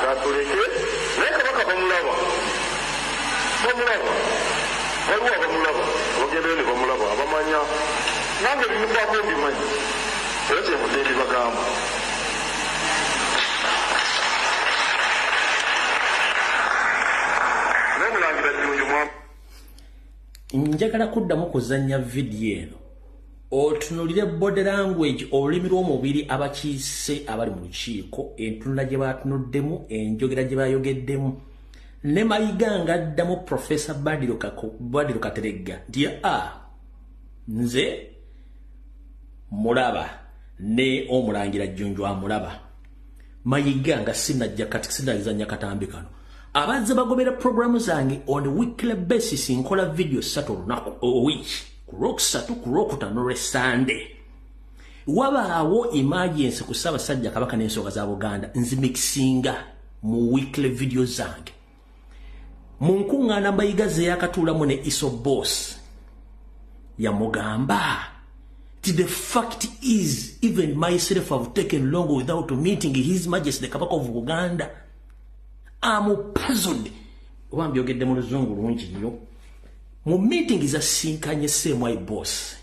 katuleke naye kabaka bamulaba waliwo abamulaba abagendeyo ne bamulaba abamanya nange bimukwako mbimanyi era kyemudde mbibagamba naye mulangira jjunju njagala kuddamu kuzannya vidiyo eno otunulire body language olulimi lw'omubiri abakiise abali mu lukiiko entunula gye batunuddemu enjogera gye bayogeddemu ne Mayiga ng'addamu Professor Badru Kateregga nti nze mulaba ne omulangira Jjunju amulaba Mayiga nga sinalizannya katambi kano abazze bagobera programu zange on a weekly basis nkola video 3 olunaku week ku Lwokusatu ku Lwokutaano Lwesande wabaawo emergency ku Ssaabasajja Kabaka n'ensonga za Buganda nzimikisinga mu weekly video zange mu nkuŋŋaana Mayiga ze yakatuulamu ne Iso Boss yamugamba the fact is even myself have taken long without meeting His Majesty the Kabaka of Buganda. I'm puzzled. Wambyogedde mu luzungu lungi nnyo. Mu meeting zasinkanye Ssemwai Boss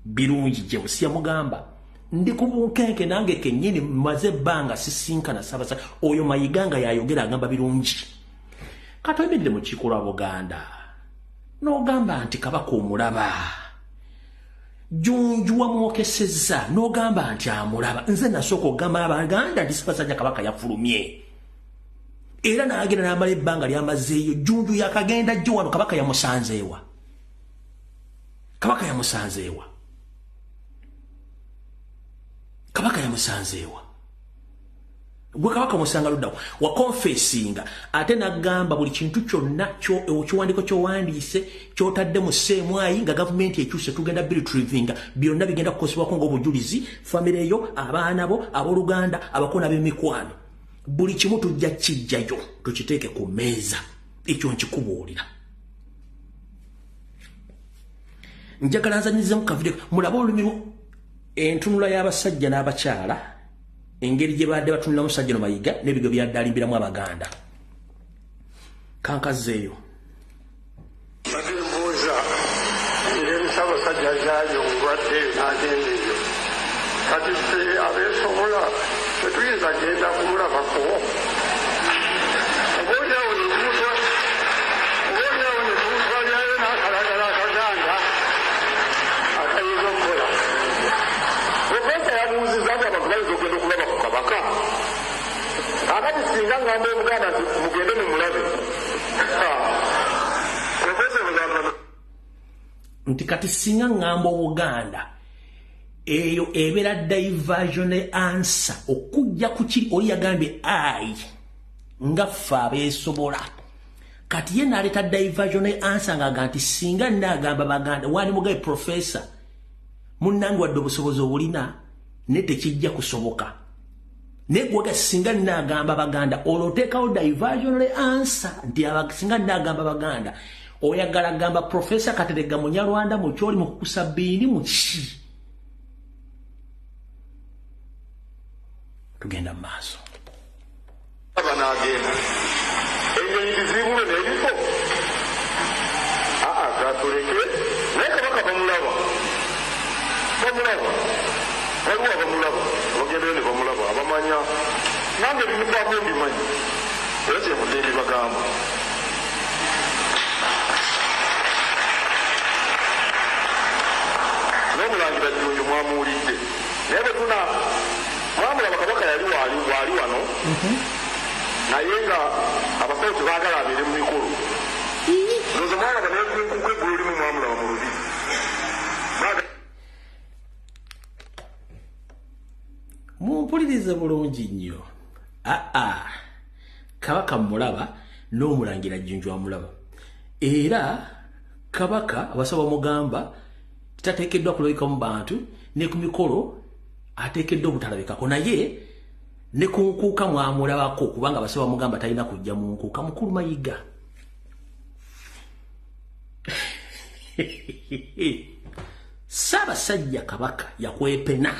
birungi James yamugamba ndi ku bunkenke nange kennyini maze ebbanga sisinkana Ssaabasajja oyo Mayiga nga yayogera agamba birungi kati oyimiridde mu kiiko lwa Buganda n'ogamba nti Kabaka omulaba Jjunju wamwokesezza n'ogamba nti amulaba nze nasooka okugamba Abaganda nti Ssaabasajja Kabaka yafulumye era n'agenda n'amala ebbanga lyamazeeyo Jjunju yakagenda jjo wano Kabaka yamusanzeewa gwe Kabaka musanga luddawo wakonfesinga ate n'agamba buli kintu kyonna ekiwandiiko ky'owandiise ky'otadde mu Ssemwai nga gavumenti ekyuse tugenda retrievinga byonna bigenda kukosebwako ng'obujulizi famire yo abaana bo abooluganda abako n'ab'emikwano buli kimu tujja kijjayo tukiteeke ku mmeeza ekyo nkikubuulira njagala nzanyizemu kavideo mulaba olulimi entunula y'abasajja n'abakyala engeri gye badde batunulamu Sajjano Mayiga n'ebigo byaddalimbiramu Abaganda kankazeeyo badde mbuuza ngeri Ssaabasajja zaayo ngwadde n'agendeeyo kati ffe abeesobola tetuyinza genda kumulabako obaolyawo nebuutwalyayo n'akalagala akaganda akayinza okukola profesa yabuuziza nti abavunayiza okugenda okulaba ku kabaka akati singa ngamba Obuganda nti mugende mumulabe profesa nti kati singa ngamba Obuganda eyo ebeera diversionary answer okujja ku kiri oli yagambye ai nga ffe abeesobola kati ye n'aleeta diversionary answer ng'aga nti singa nnaagamba Baganda wani mugabe profesa munnange wadde obusobozi obulina ne tekijja kusoboka naye gwaga singa nnaagamba Baganda olwo oteekawo diversionary answer nti singa nnaagamba Baganda oyagala gamba profesa Kateregga Munyarwanda mu kyoli mu kukusa bbiini mu ki tugenda mu maaso banagenda ennyonyi bizibulo n'ebifo gatuleke naye kabaka bamulaba waliwo abamulaba bagendeyo ne bamulaba abamanya nange bimukwako mbimanyi era kyemudde mbibagamba n'omulangira Jjunju mwamuwulidde naye betuna mwamulaba kabaka yali waali wano naye nga abasawo tebaagala abeere mu mikolo ndoza mwalaba nayekunku eggulu limu mwamulaba mu lubi mumpulirize bulungi nnyo kabaka mulaba n'omulangira Jjunju amulaba era kabaka abasawo bamugamba tateekeddwa kulabika mu bantu ne ku mikolo ateekeddwa obutalabikako naye ne ku nkuuka mwamulabako kubanga abasawo bamugamba talina kujja mu nkuuka mukulu Mayiga Ssaabasajja Kabaka yakwepena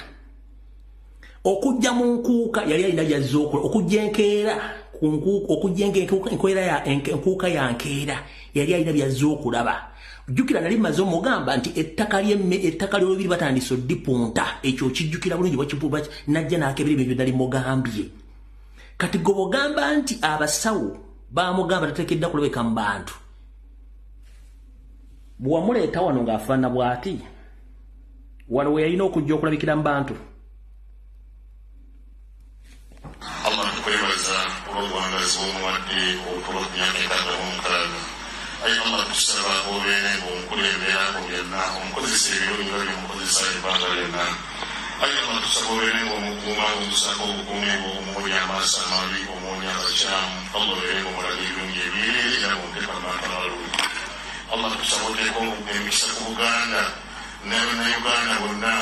okujja mu nkuuka yali alina byazze okola okujja enkeera enkuuka ya nkeera yali alina byazze okulaba jjukira nali maze omugamba nti ettaka ly'olubiri batandise oddipunta ekyo kijjukira bulungi bwakipuba najja n'akebera ebyo nali mugambye kati gwe bw'ogamba nti abasawo bamugamba tateekeddwa kulabeka mu bantu bwamuleeta wano ng'afaanana bw'ati wano we yalina okujja okulabikira mu bantu Allah tukwebaza olw'obuwangazi bw'omuwadde okutuuka ku myaka ekaaga mu mukaaga ayi Allah tukusaba obeere ng'omukulembera byonna omukozesa ebirungi nga by'omukozesa ebbanga lyonna ayi Allah tukusaba obeere ng'omukuuma ng'omusako obukuumi ng'omuwonya amaaso amabi omuwonya abakyamu Allah obeere ng'omulaga ebirungi ebireere era ng'omuteeka mu bantu abalungi Allah tukusaba oteeka emikisa ku Buganda n'Abannayuganda bonna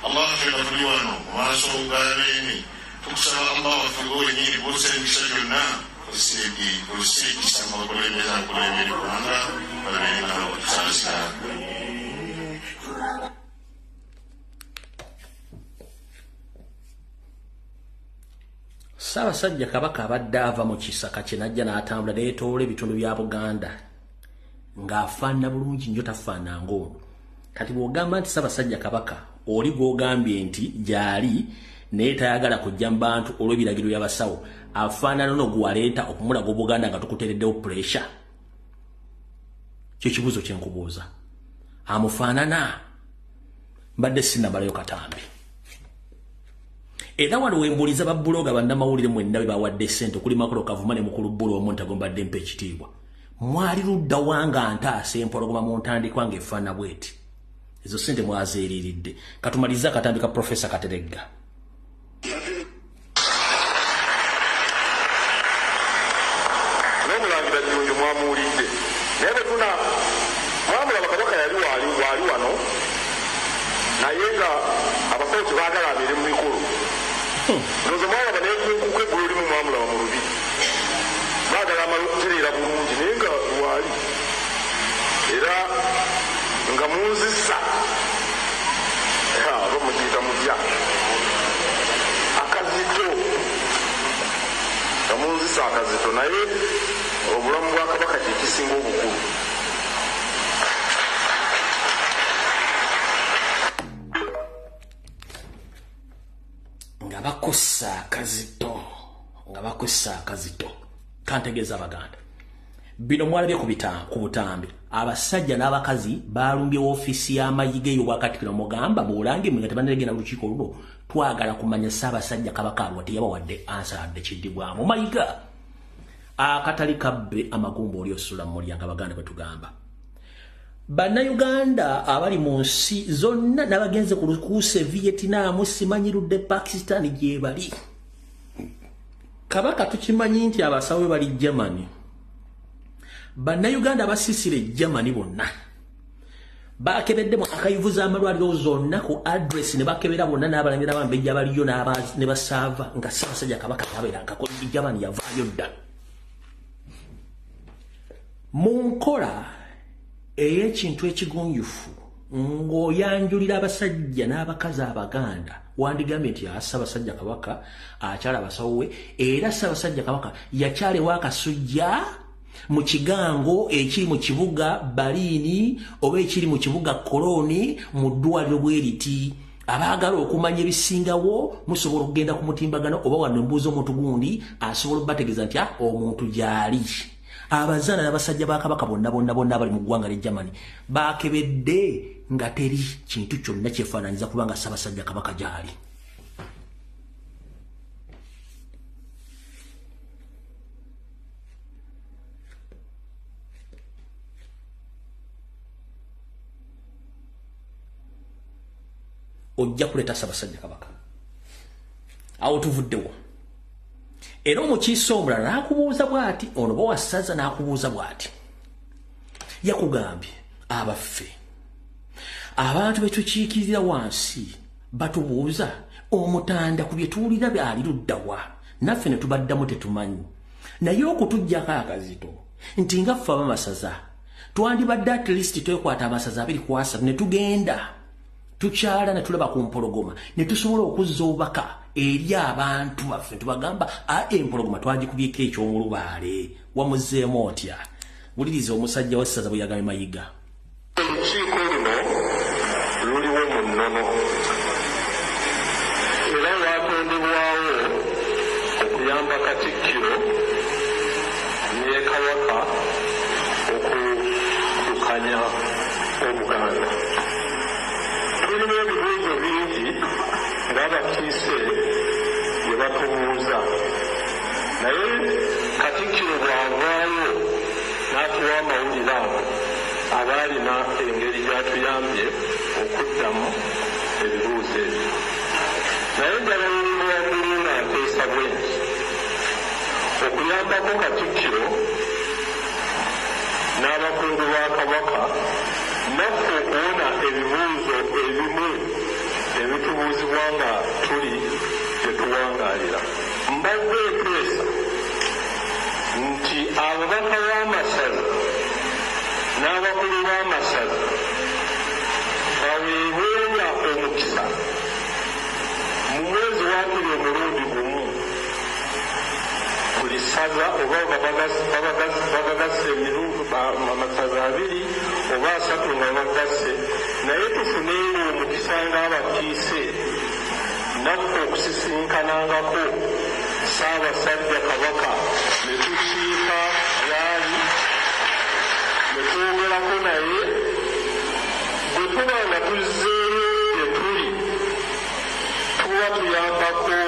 Allah fenna tuli wano mu maaso g'abeene tukusaba Allah waffe g'owenyini bw'osa emikisa gyonna olusiikisa mubakulembeza akulembera eggwanga babeere nga okusaasira Ssaabasajja Kabaka abadde ava mu kisaka kye najja n'atambula neetoola ebitundu bya Buganda ng'afaanana bulungi nnyo tafaanana ng'ono kati bw'ogamba nti Ssaabasajja Kabaka oli gw'ogambye nti gy'ali naye tayagala kujja mu bantu olw'ebiragiro by'abasawo afaanana n'ogwaleeta okumulaga Obuganda nga tukuteereddewo puresha kyo kibuuzo kye nkubuuza amufaanana mbadde sinnamalayo katambi era wano wembuuliza babbuloga bannamawulire mwenna be bawadde ssente okuli Makolo Kavuma ne mukulu Bbulo omuntu agombadde mpa ekitiibwa mwali ludda wanga ntaasa empologoma mu ntandikwa ng'efaana bweti ezo ssente mwazeeriridde katumalize akatambi ka Profesa Kateregga n'omulangira Jjunju mwamuwulidde naye betuna mwamulaba kabaka yali waali wano naye nga abasawo tebaagala abeere mu mikolo ndoza mwana banekunkuka eggulu limu mwamulaba mu lubi baagala amala okutereera bulungi naye nga waali era nga munzisa aba mugiyita mutya akazito nga munzisa akazito naye obulamu bwa kabaka kyekisinga obukulu. nga bakussa akazito kantegeeza abaganda bino mwalabye ku butambi abasajja n'abakazi balumbye ofiisi y'amayiga ey'obwakatikkiro mugamba bw'olange mwe nga tebanagenda mu lukiiko luno twagala kumanya Ssaabasajja Kabaka alwa teyabawadde ansaladde kiddibwamu mayiga akatali kabbe amagumba oli osula mu mulyango abaganda bwe tugamba. Bannayuganda abali mu nsi zonna n'abagenze ku lukuuse Vietnam simanyirudde Pakistan gye bali. Kabaka tukimanyi nti abasawe bali Germany. Bannayuganda basisire Germany bonna. Bakebeddemu akayivuza amalwaliro zonna ku address ne bakebera bonna n'abalangira bambejja baliyo ne basava nga Ssaabasajja Kabaka tabeeranga ko Germany yavaayo dda. Munkola ey'ekintu ekigunjufu ng'oyanjulira abasajja n'abakazi abaganda wandigambye nti Ssaabasajja Kabaka akyala abasawo we era Ssaabasajja Kabaka yakyalewo akasujja mu kigango ekiri mu kibuga Baliini oba ekiri mu kibuga Koloni mu ddwaliro bweriti. Abaagala okumanya ebisingawo musobola okugenda ku mutimbagano oba wano embuuza omuntu gundi asobola okubategeeza nti omuntu gyali. Abazaana n'abasajja ba Kabaka bonna abali mu ggwanga lya Germany bakebedde nga teri kintu kyonna kyefaananyiza kubanga Ssaabasajja Kabaka gyali. Ojja kuleeta Ssaabasajja Kabaka awo tuvuddewo. Era omukiise omulala n'akubuuza bw'ati ono bo wassaza n'akubuuza bw'ati yakugambye abaffe abantu be tukiikirira wansi batubuuza omutanda ku bye tuwulira byali luddawa naffe ne tubaddamu tetumanyi naye okutuggyako akazito nti nga ffe abamasaza twandibadde at least twekwata amasaza 2 ne tugenda tukyala ne tulaba ku mpologoma ne tusobola okuzza obubaka eri abantu baffe tubagamba empologoma twagikubyeko ekyomulubaale wamuzeemu otya. Wuliriza omusajja w'essaza bwe yagambye Mayiga. Olukiiko luno luliwo mu nnono era lwatondebwawo okuyamba Katikkiro ne Kabaka okudukanya Obuganda. Tulimu ebibuuzo bingi ng'abakiise bye batubuuza naye Katikkiro bw'avaayo n'atuwa amawulire ago aba alina engeri gy'atuyambye okuddamu ebibuuzo ebyo. Naye njala olulimi waggulu nga nteesa bwenti okuyambako Katikkiro n'abakungu ba Kabaka naffe okuwona ebibuuzo ebimu ebitubuuzibwa nga tuli tetuwangaalira. Mbadde eteesa nti ababaka b'amasaza n'abakulu b'amasaza baweebwenga omukisa mu mwezi wakiri omulundi gumu buli saza oba babagasse emirundi amasaza 2 oba 3 nga bagasse naye tufuneewo omukisa ng'abakiise naffe okusisinkanangako Ssaabasajja Kabaka ne tukiika yaali ne twogerako naye bwe tuba nga tuzzeeyo gye tuli tuba tuyambako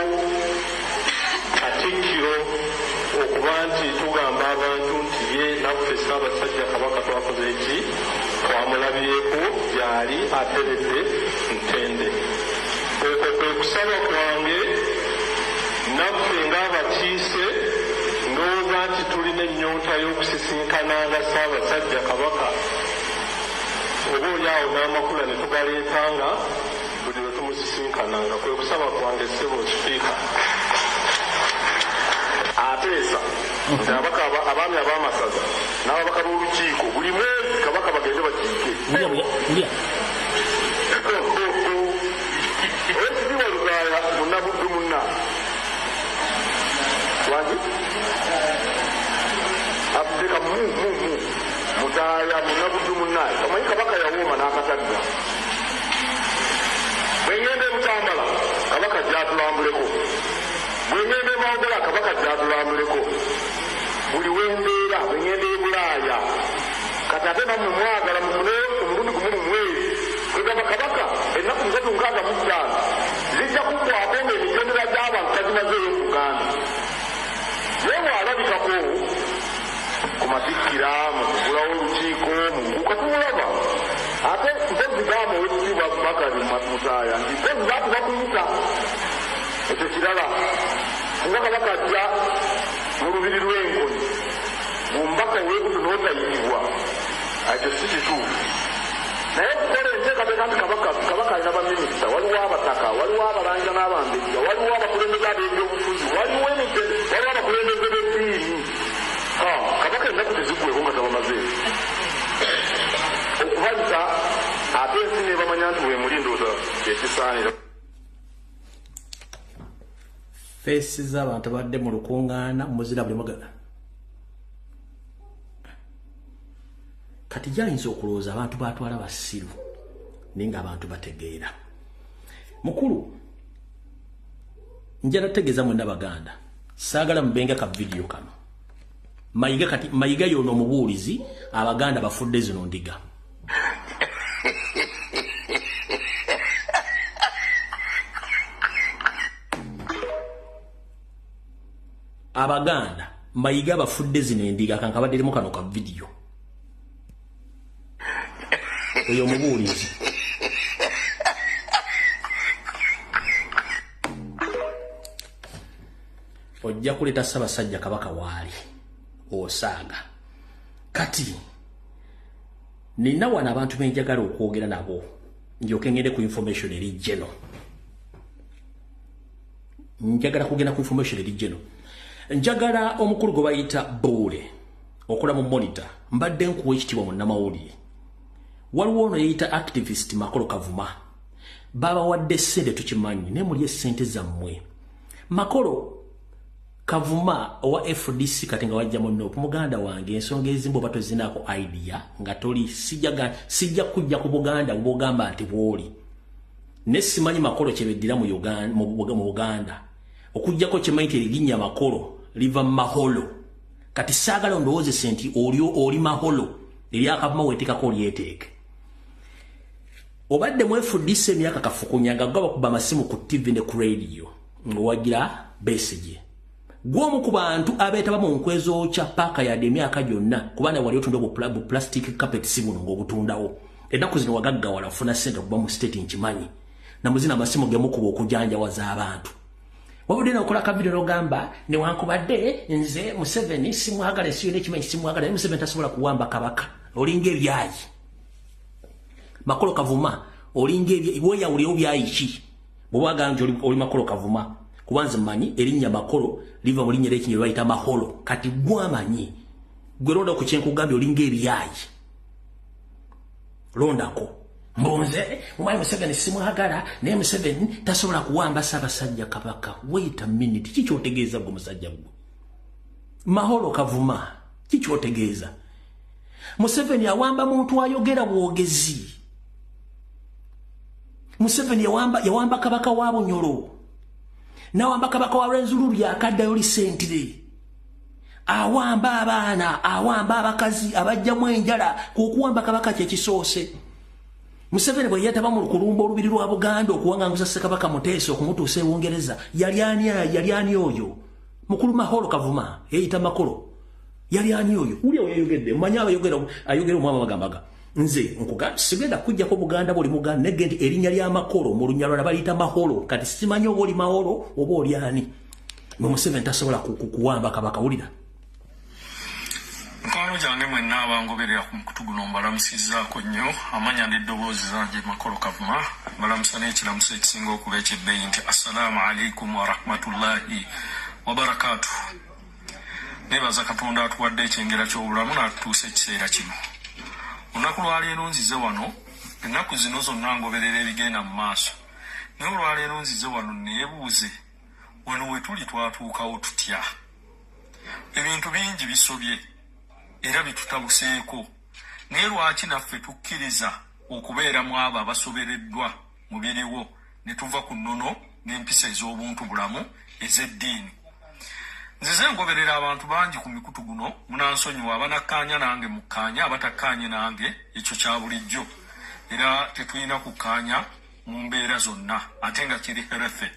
Katikkiro okuba nti tugamba abantu nti ye naffe Ssaabasajja Kabaka twakoze eki twamulabyeko gyali ateredde ntende. Okwo kwe kusaba kwange naffe ng'abakiise ndowooza nti tulina ennyonta y'okusisinkananga Ssaabasajja Kabaka oba oli awo n'amakula ne tugaleetanga buli lwe twesisinkananga kwe kusaba kwange ssebo kifiika ateesa nti abaami ab'amasaza n'ababaka b'olukiiko buli mwezi kabaka bagende bakiike ekitiibwa Luzaaya munnabuddu munna wangi abdeka Mutaaya munnabuddu munnaye omanyi kabaka yawooma n'akatagga bwengende Butambala kabaka gyatulambuleko bwengende Mawogala kabaka gyatulambuleko buli wembeera bwengende Bulaaya kati ate nammwe mwagala mufune omulundi gumu mu mwezi kwegamba kabaka ennaku 365 zijja kuggwako ng'emitendera gy'abantu tagimazeeyo mu Buganda naye bw'alabikako ku matikkira mu kugulawo olukiiko mu nkuka tumulaba ate mpozi gamba owekitiibwa Bakari Mutaaya nti mpozi baatu bakuyita ekyo kirala singa kabaka ajja mu lubiri lw'enkoni bumbaka weekutu n'otayitibwa ekyo si kituufu naye kukola enteekateeka nti kabaka alina baminisita waliwo abataka waliwo abalanja n'abambejja waliwo abakulembeze ab'ebyobufuzi waliwo abakulembeze b'eddiini kabaka ennaku tezigweho nga tabamazeeyo okubayita ate ensi nebamanya nti bwemulindooza kyekisaanira feesi z'abantu badde mu lukuŋŋaana muzira buli mugala kati gyayinza okulowooza abantu batwala basiru naye ng'abantu bategeera mukulu njala tegeeza mwenna Baganda saagala mubenga ka vidiyo kano mayiga yono omubuulizi Abaganda bafudde zino ndiga Abaganda mayiga bafudde zino endiga kankabaddiremu kano ka vidiyo oyo omubuulizi ojja kuleeta Ssaabasajja Kabaka waali osaaga kati nina wano abantu benjagala okwogera nabo ndyoke ngende ku information eri jeno njagala kugenda ku information eri jeno njagala omukulu gwe bayita Buule okola mu monitor mbadde nkuwa ekitiibwa munnamawulire waliwo ono yeyita activist Makolo Kavuma baba wadde ssente tukimanyi ne muli essente zammwe Makolo Kavuma owa FDC kati nga wajja mu nopu muganda wange ensonga ezimbo bato zinaako idea nga toli sijja kujja ku Buganda ubogamba nti bwoli ne simanyi Makolo kyebeddira mu Uganda okujjako kimanyi erinnya Makolo liva Maholo kati saagala ndowooze senti oli Maholo eryakavuma weeteekako olyeteeke obadde mu FDC emyaka kafukunyaga gaba kuba amasimu ku TV ne ku radio ng'owagira Besigye gwomu ku bantu abeetaba mu nkwezookya paaka yadde emyaka gyonna kubanga wali otunda bu plastic carpet si buno ng'obutundawo ennaku zino wagaggawala ofuna ssente okuba mu state nkimanyi namuzina amasimu gemukuba okujanjawaza abantu wabudde n'okola akavidiyo n'ogamba newankubadde nze Museveni simwagala ensi n'ekimanyi simwagala naye Museveni tasobola kuwamba kabaka olinga ebyayi Makolo Kavuma olinga ebyayi weeyawuleyo byayi ki bw'obagamba nti oli Makolo Kavuma kubanze mmanyi erinnya Makolo liva mu linnya ly'ekinyoro bayita Maholo kati gwamanyi gwe londa ku kyenkugambye olinga ebyayi londako mbonze umwami Museveni simwagala naye Museveni tasobola kuwamba Ssaabasajja Kabaka wait a minute kikyotegeeza gwe musajja gwe Maholo Kavuma kikyotegeeza Museveni awamba muntu ayogera bwogezi Museveni yawamba kabaka wa Bunyoro nawamba kabaka wa Rwenzururu yakaddayo lisentire awamba abaana awamba abakazi abajjamu enjala kukuwamba kabaka kyekisoose Museveni bwe yataba mu kulumba olubiri lwa Buganda okuwanganguza Ssekabaka Muteesa okumutuusa Bungereza yali ani oyo mukulu Maholo Kavuma yeyita Makolo yali ani oyo uli oyogedde manya ayogera omwama bagambaga nze nkuga sigenda kujjako Buganda buli Muganda negende erinnya lya Makolo mu lunyalala baliyita Maholo kati simanyi oba oli Maholo oba oli ani Museveni tasobola kuwamba kabaka wulira Nkwano jange mwenna abangoberera ku mukutu guno mbalamusizaako nnyo amanya n'eddoboozi zange Makolo Kavuma mbalamusa n'ekiramuso ekisinga okuba ekyebbeeyi nti assalamu alaikum wa rahmatullahi wa barakatuh. Nebaza Katonda atuwadde ekyengera ky'obulamu n'atutuusa ekiseera kino. Olunaku lwaleero nzize wano, ennaku zino zonna ngoberera ebigenda mu maaso. Naye olwaleero nzize wano neebuuze wano we tuli twatuukawo tutya. Ebintu bingi bisobye era bitutabuseeko. Naye lwaki naffe tukkiriza okubeera mu abo abasobereddwa mu biriwo ne tuva ku nnono n'empisa ez'obuntu bulamu ez'eddiini. Nzize ngoberera abantu bangi ku mikutu guno munansonyiwa abanakkaanya nange mukkaanya abatakkaanye nange ekyo kya bulijjo. Era tetulina kukkaanya mu mbeera zonna ate nga kiri herefe.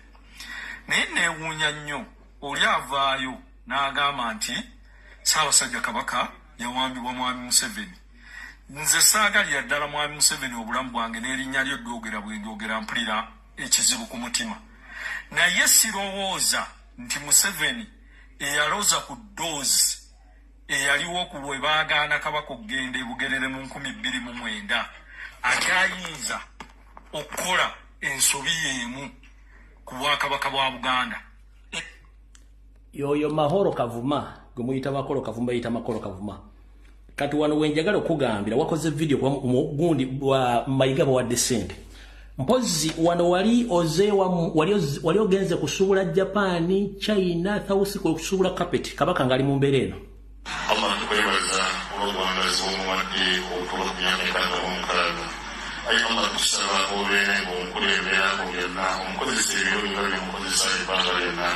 Naye neewuunya nnyo oli avaayo n'agamba nti Ssaabasajja Kabaka yawambibwa Mwami Museveni. Nze saagalira ddala Mwami Museveni obulamu bwange n'erinnya lyo ddwogera bwe ndyogera mpulira ekizibu ku mutima. Naye sirowooza nti Museveni eyaloza ku ddoozi eyaliwo ku lwe baagaana Kabaka okugenda e Bugerere mu 2009 akyayinza okukola ensobi y'emu ku Bwakabaka bwa Buganda. Yoyo Mahoro Kavuma gwe muyita Makolo Kavuma bayita Makolo Kavuma. Kati wano wenjagala okugambira wakoze video kwa gundi wa Mayiga bawadde ssente. Mpozi wano wali ogenze kusuubula Japan, China, South Korea kusuubula carpet Kabaka ngali mu mbeera eno. Allah tukwebaza olw'obuwangazi bw'omuwadde okutuuka ku myaka 56. Ayi Allah tukusaba obeere ng'omukulembera byonna omukozesa ebirungi nga by'omukozesa ebbanga lyonna.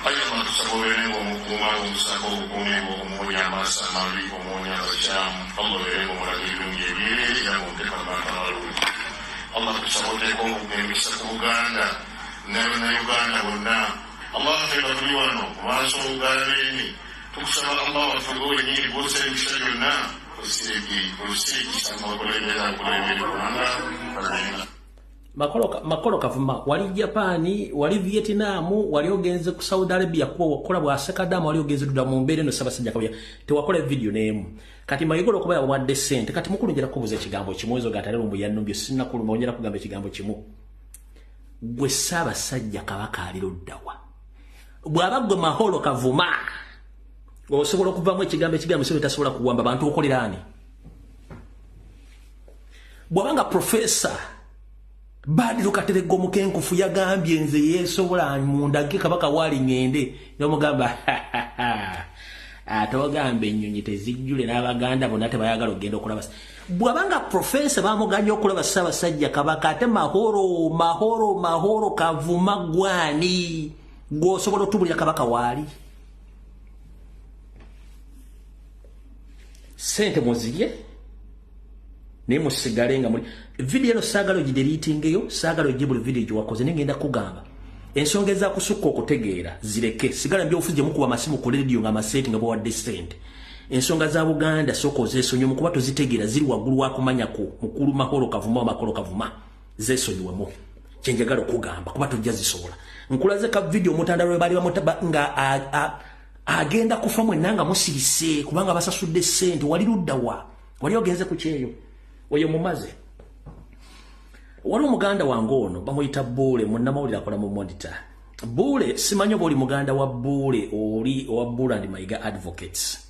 Ayi Allah tusaba obeere ng'omukuuma omusaka obukuumi bw'omuwonya amaaso amabi omuwonya abakyamu. Allah obeere ng'omulaga ebirungi ebyeri era ng'omuteeka mu bantu abalungi. Allah tusaba oteeka emikisa ku Buganda n'Abannayuganda bonna. Allah ffe batuli wano mu maaso ga beeni tukusaba Allah waffe wenyini bw'osa emikisa gyonna Makolo Kavuma wali Japan, wali Vietnam, wali ogenze ku Saudi Arabia kukola bwa sekadamu, wali ogenze dda mu mbeera eno Ssaabasajja Kabaka tewakola video n'emu. Kati Mayiga okuba yawadde ssente kati mukulu njira kubuza ekigambo kimu ezo gatalero mbu yannumbye sinnakuluma onyera kugamba ekigambo kimu. Gwe Ssaabasajja Kabaka aliruddawa bw'aba gwe Mahoro Kavuma osobola okuvamu ekigambo so bitasobola kuwamba bantu okolerani. Bwabanga Professor Badru Kateregga Omukenkufu yagambye nze yeesobola mundage Kabaka wali ngende n'omugamba atogambe ennyonyi tezijjule n'Abaganda bonna tebayagala okugenda okulaba. Bwabanga Professor bamuganya okulaba Ssaabasajja Kabaka ate Mahoro Kavuma gwani gwosobola otubulira Kabaka wali. Sente muzirye ne musigale nga muri video eno saagala ogideletingeyo saagala ogye buli video gyewakoze nengenda kugamba ensonga eza kusukka okutegeera zireke sigala mbyobufuzi gye mukuba amasimu ku radio nga amasente nga bawadde ssente. Ensonga za Buganda sooka ozeesonyiwemu kuba tozitegeera ziri waggulu wakumanyako mukulu Mahoro Kavuma Makolo Kavuma zeesonyiwemu kyenjagala okugamba kuba tojja zisobola. Nkulaze ka video mutandalo we bali bamutaba nga agenda kufa mwenna nga musirise kubanga basasudde ssente wali luddawa wali ogenze ku kyeyo oyo mumaze. Wali omuganda wange ono bamuyita Buule munnamawulire akola mu Monitor. Buule simanyi oba oli muganda wa Buule oli owa Buule and Mayiga Advocates.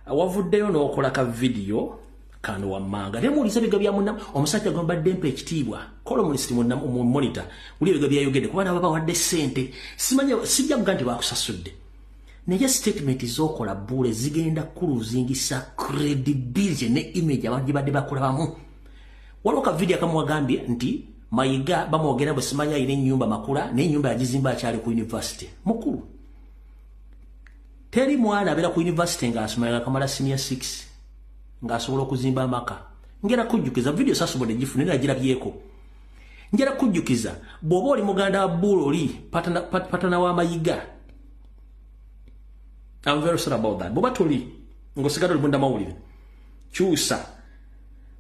Wavuddeyo n'okola ka video kano wammanga temuwuliriza ebiga bya munna omusajja gwe mbadde mpa ekitiibwa kola omulisiti mu Monitor wuli ebiga byayogedde kuba nabo bawadde ssente simanyi sijja kuga nti bakusasudde. Naye statement z'okola Buule zigenda kuluzingisa credibility ne image abantu gye badde bakulabamu. Waliwo ka video akamu wagambye nti Mayiga bamwogera bwe simanyi ayina ennyumba Makula n'ennyumba yagizimba akyali ku university mukulu. Teri mwana abeera ku university ng'asoma akamala senior 6 ng'asobola okuzimba amaka. Ngera kujjukiza video sasobodde gifune nagirabyeko. Ngera kujjukiza bw'oba oli muganda wa Buule oli patana wa Mayiga. I'm very sorry about that. Boba toli ngosigado libunda mawulire. Kyusa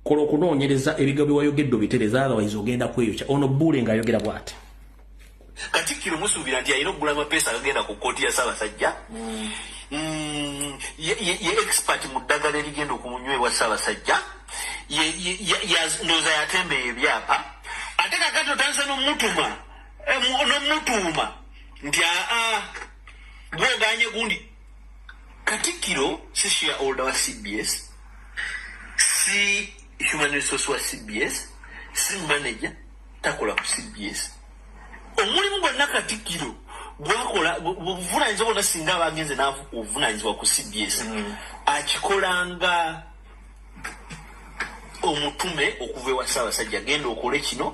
kola okunoonyereza ebigambo wayogedde bitereza otherwise ogenda kweyokya. Ono Buule ng'ayogera bw'ati. Katikkiro musuubira nti alina okugula amapeesa agagenda ku kkooti ya Ssaabasajja. ye expert mu ddagala erigenda okumunywebwa Ssaabasajja ndowooza yatembeye ebyapa ate kakati otandise n'omutuuma nti bwoganye gundi Katikkiro si shareholder wa CBS si human resource wa CBS si manager takola ku CBS omulimu gwonna Katikkiro bwakola buvunaanyizibwa bwonna singa abagenze n'obuvunaanyizibwa ku CBS akikolanga omutume okuva ewa Ssaabasajja genda okole kino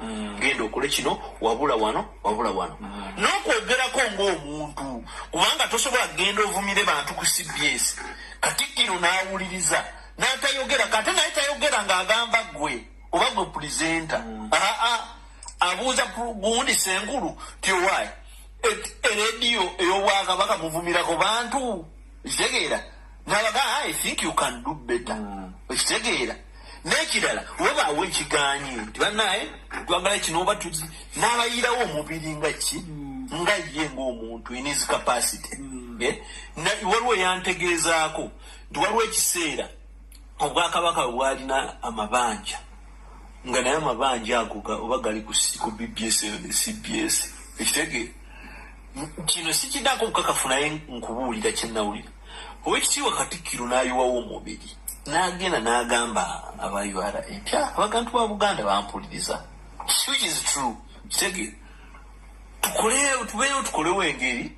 wabula wano n'okwogerako ng'omuntu kubanga tosobola kugenda ovumire bantu ku CBS Katikkiro n'awuliriza n'atayogera kate naye tayogera ng'agamba gwe oba gwe pulezenta abuuza gundi Senkulu tiowaayi erediyo ey'Obwakabaka muvumirako bantu ekitegeera n'abaga I think you can do better ekitegeera n'ekirala webaawo ekigaanyi nti bannaye twagala kino oba tuzi n'abayirawo omubiri nga ye ng'omuntu in his capacity waliwo yantegeezaako nti waliwo ekiseera Obwakabaka bwalina amabanja nga naye amabanja ago oba gali ku BBS CBS ekitegeera kino sikiddako obukakafu naye nkubuulira kyennawulira Owekitiibwa Katikkiro n'ayiwawo omubiri n'agenda n'agamba aba URA nti abantu ba Buganda bampuliriza which is true kitegeera tukolewo engeri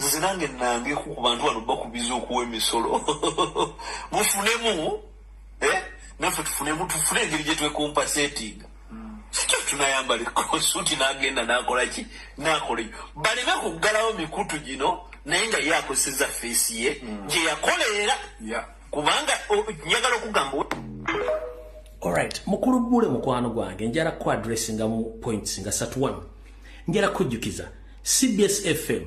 nze nange nange ku bantu bano bakubiza okuwa emisolo mufunemu naffe tufune engeri gye twekompasetinga sikyo tunayambaleko suuti n'agenda n'akolaki n'akoleyo baleme kuggalawo mikutu gino naye nga ye akozeseza feesi ye gye yakolera kubanga njagala okugamba alright mukulu Bule mukwano gwange njala ku addressinga mu points nga 31 njala kujjukiza CBS FM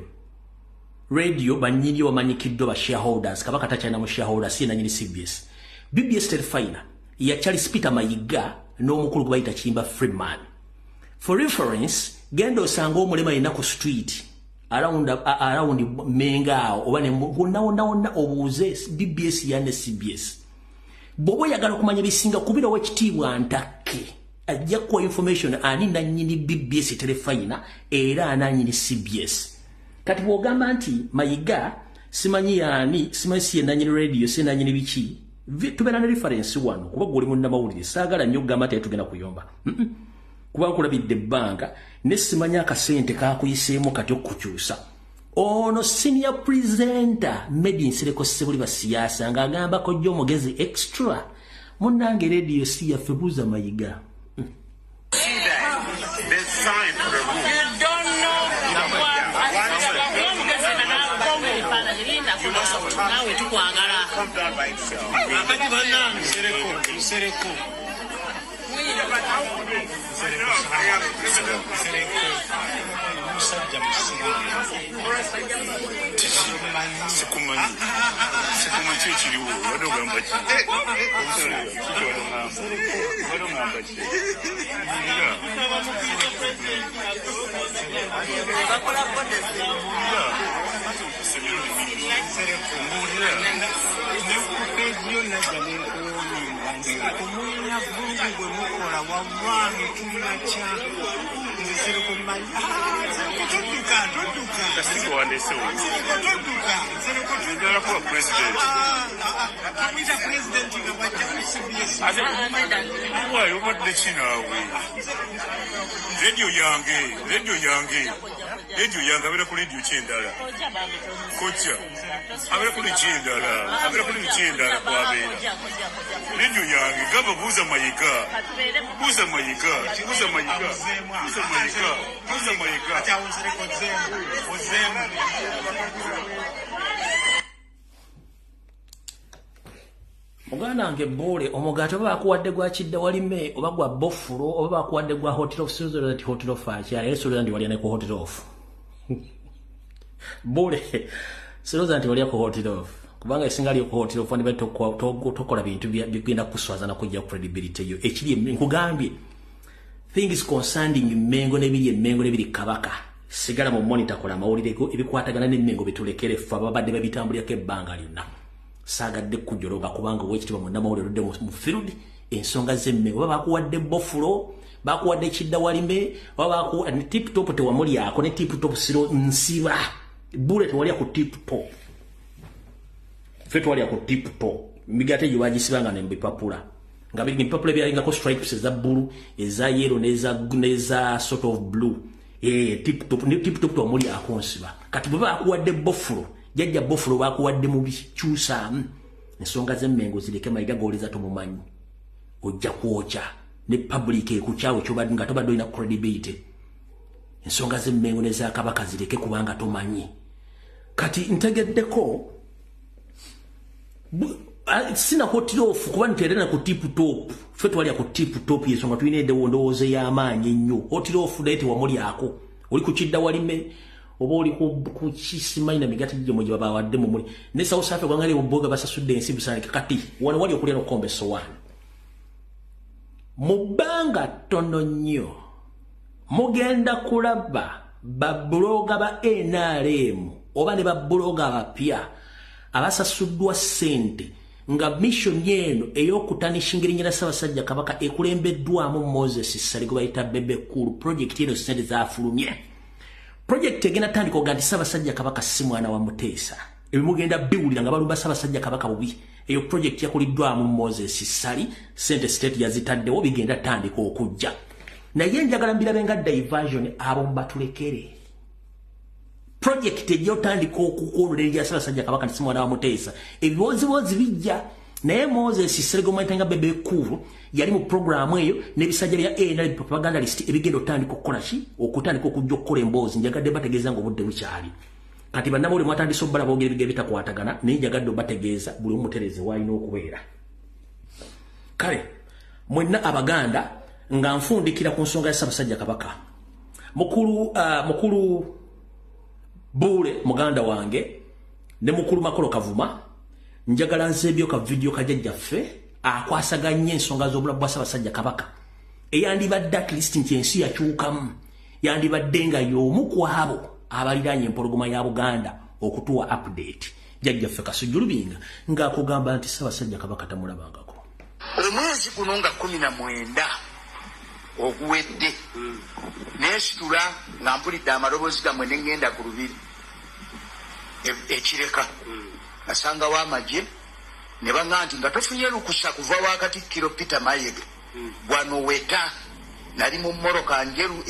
radio banyiri wamanyikiddwa ba shareholders Kabaka takyalina mu shareholders ye nanyini CBS BBS Terefina ya Charles Peter Mayiga n'omukulu gwe bayita Kiyimba Freeman for reference genda osanga omulema yina ku street around Mengao oba ne wonna obuuze BBS ya ne CBS bw'oba oyagala okumanya bisinga kubira Owekitiibwa Ntake ajja kuwa information ani nannyini BBS Terefina era ananyini CBS kati bw'ogamba nti Mayiga simanyi yani simanyi si nannyini radio si nannyini biki tubeera ne reference wano kuba guli munnamawulire saagala nnyo okugamba nti tugenda kuyomba kuba kulabidde ebbanga ne simanyi akasente kakuyiseemu kati okukyusa ono senior presenter maybe nsereko sebuli ba siyaasa ng'agamba kojja omugezi extra munnange radio si yaffe buuza Mayiga nawe tukwagala akati bannange sereko Radio yange abera ku radio kyendala kocha abera ku kyendala kwabera radio yange gaba buuza Mayiga Muganda wange Bule omugato oba bakuwadde gwa kidda walime oba gwa bofulo oba bakuwadde gwa hotel of Switzerland hotel of akyala Switzerland wali ne ku hotel of Bule Switzerland wali ku hotel of kubanga esingali ku hotel of ndi beto tokola bintu bigenda kuswaza na kujja credibility yo ekiri nkugambye things concerning Mengo nebiri Kabaka sigala mu monitor kola mawulire go ebikwatagana ne Mengo bitulekere fa babadde babitambulira ke banga lyonna sagadde kujologa kubanga wekitiba mwenda mawulire ludde mu field ensonga z'emmengo baba bakuwadde bofulo bakuwadde kidda walime baba bakuwa ne tip top tewamuli yako ne tip top siro nsiba bule tewali ku tip top fetu wali ku tip top migate jiwagisibanga ne mbipapula nga bili mpapula bya ingako stripes za bulu eza yellow neza sort of blue tip top tewamuli yako nsiba kati baba bakuwadde bofulo jajja bofulo bakuwadde mu bikyusa ensonga z'emmengo zireke mayiga goliza tumumanyi ojja kwocha ne public ekuchawe chobadde nga tobadde ina credibility ensonga z'emmengo neza kabaka zireke kubanga tomanyi kati ntegeddeko sina kotiro ofu kuba nterena ku tip top fetu wali ku tip top yesonga tuine de ndowooze y'amaanyi nnyo otiro ofu date wamuli ako oli kukidda walime oba oli ku kisimaina migati gye moje baba wadde mu muli ne South Africa gwangali oboga basasudde ensi busana kati wali okulira okombe sowani mubanga tono nnyo mugenda kulaba babloga ba NRM oba ne babloga abapya abasasuddwa sente nga mission yeno ey'okutanishingiringira Ssaabasajja Kabaka ekulembeddwamu Moses Saligo bayita Bebe Cool project yeno sente zaafulumye project egenda tandika oga nti Ssaabasajja Kabaka si mwana wa Muteesa ebimugenda biwulira nga balumba Ssaabasajja Kabaka bubi eyo project yakuliddwamu Moses Sali sente state yazitaddewo bigenda tandika okujja naye njagala mbirabe nga diversion abo mbatulekere project ejyotandika okukolerera Ssaabasajja Kabaka nti si mwana wa Muteesa ebiwoziwozi bijja naye Moses Saligo mwaitenga Bebe Cool yali mu programu eyo n'ebisajja bya NRM propaganda list ebigenda otandika okukola ki okutandika okujja okukola emboozi njagadde bategeeza nga obudde bukyali kati bannamawulire mwatandise obbala boogera ebigere bitakwatagana naye njagadde obategeeza buli omutereze waalina okubeera kale mwenna Abaganda nga nfundikira ku nsonga ya Ssaabasajja Kabaka mukulu Bule muganda wange ne mukulu Makolo Kavuma njagala nzebyo ka video kajjaffe akwasaganye ensonga z'obulamu bwa Ssaabasajja Kabaka eyandibadde at least nti ensi yakyukamu yandibadde nga y'omu ku abo abaliranye empologoma ya Buganda okutuwa update jjajjaffe Kasujjulubinga ng'akugamba nti Ssaabasajja Kabaka tamulabangako omwezi guno nga 19 oguwedde neesitula nga mpulidde amaloboozi gammwe ne ŋŋenda ku lubiri ekireka nasangawo amagye ne baŋŋamba nti nga tofunye lukusa kuva wakati Kiro Peter Mayege bwanoweta nali mu mmoroka njeru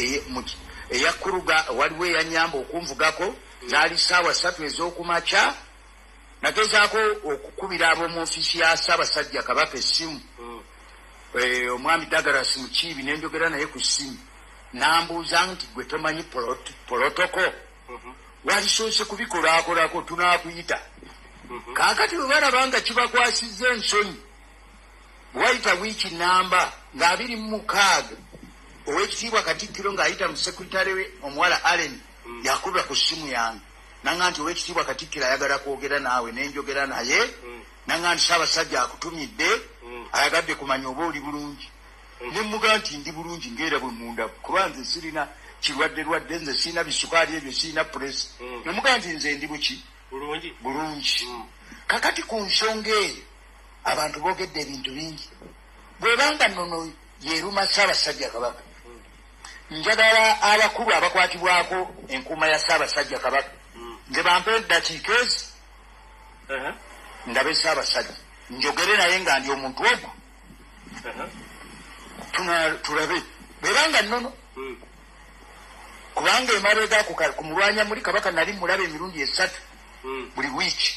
eyakuruga waliwo eyanyamba okunvugako zaali ssaawa 3 ez'okumakya nagezaako okukubira ab'omu ofiisi ya Ssaabasajja Kabaka essimu omwami Douglas Mukiibi nenjogera naye ku ssimu nambuuza nti gwe tomanyi protoko walisoose kubikolaakolako tunaakuyita kaakati bwe balaba nga kibakwasizza ensonyi wayita wiiki namba nga 26 owekitiibwa Katikkiro ng'ayita mu sekretary we omuwala Allen yakubira ku ssimu yange nanga nti owekitiibwa Katikkiro ayagala kwogera naawe nenjogera naye nanga nti Ssaabasajja akutumidde ayagadde kumanya oba oli bulungi nemmuga nti ndi bulungi ngeera bwe munda kuba nze sirina kirwadde nze sirina bisukaali ebyo sirina puresi nemuga nti nze ndi buki bulungi kakati ku nsonga eyo abantu boogedde ebintu bingi bwebanga nnono yeeruma Ssaabasajja Kabaka njagala abakulu abakwatibwako enkuuma ya Ssaabasajja Kabaka nze bampe eddakiika ezi ndabe Ssaabasajja njogere naye nga ndi omuntu ogwo tulabe bwebanga nnono kubanga emabega kumulwanya muri Kabaka nali mulabe emirundi 3 buli wiiki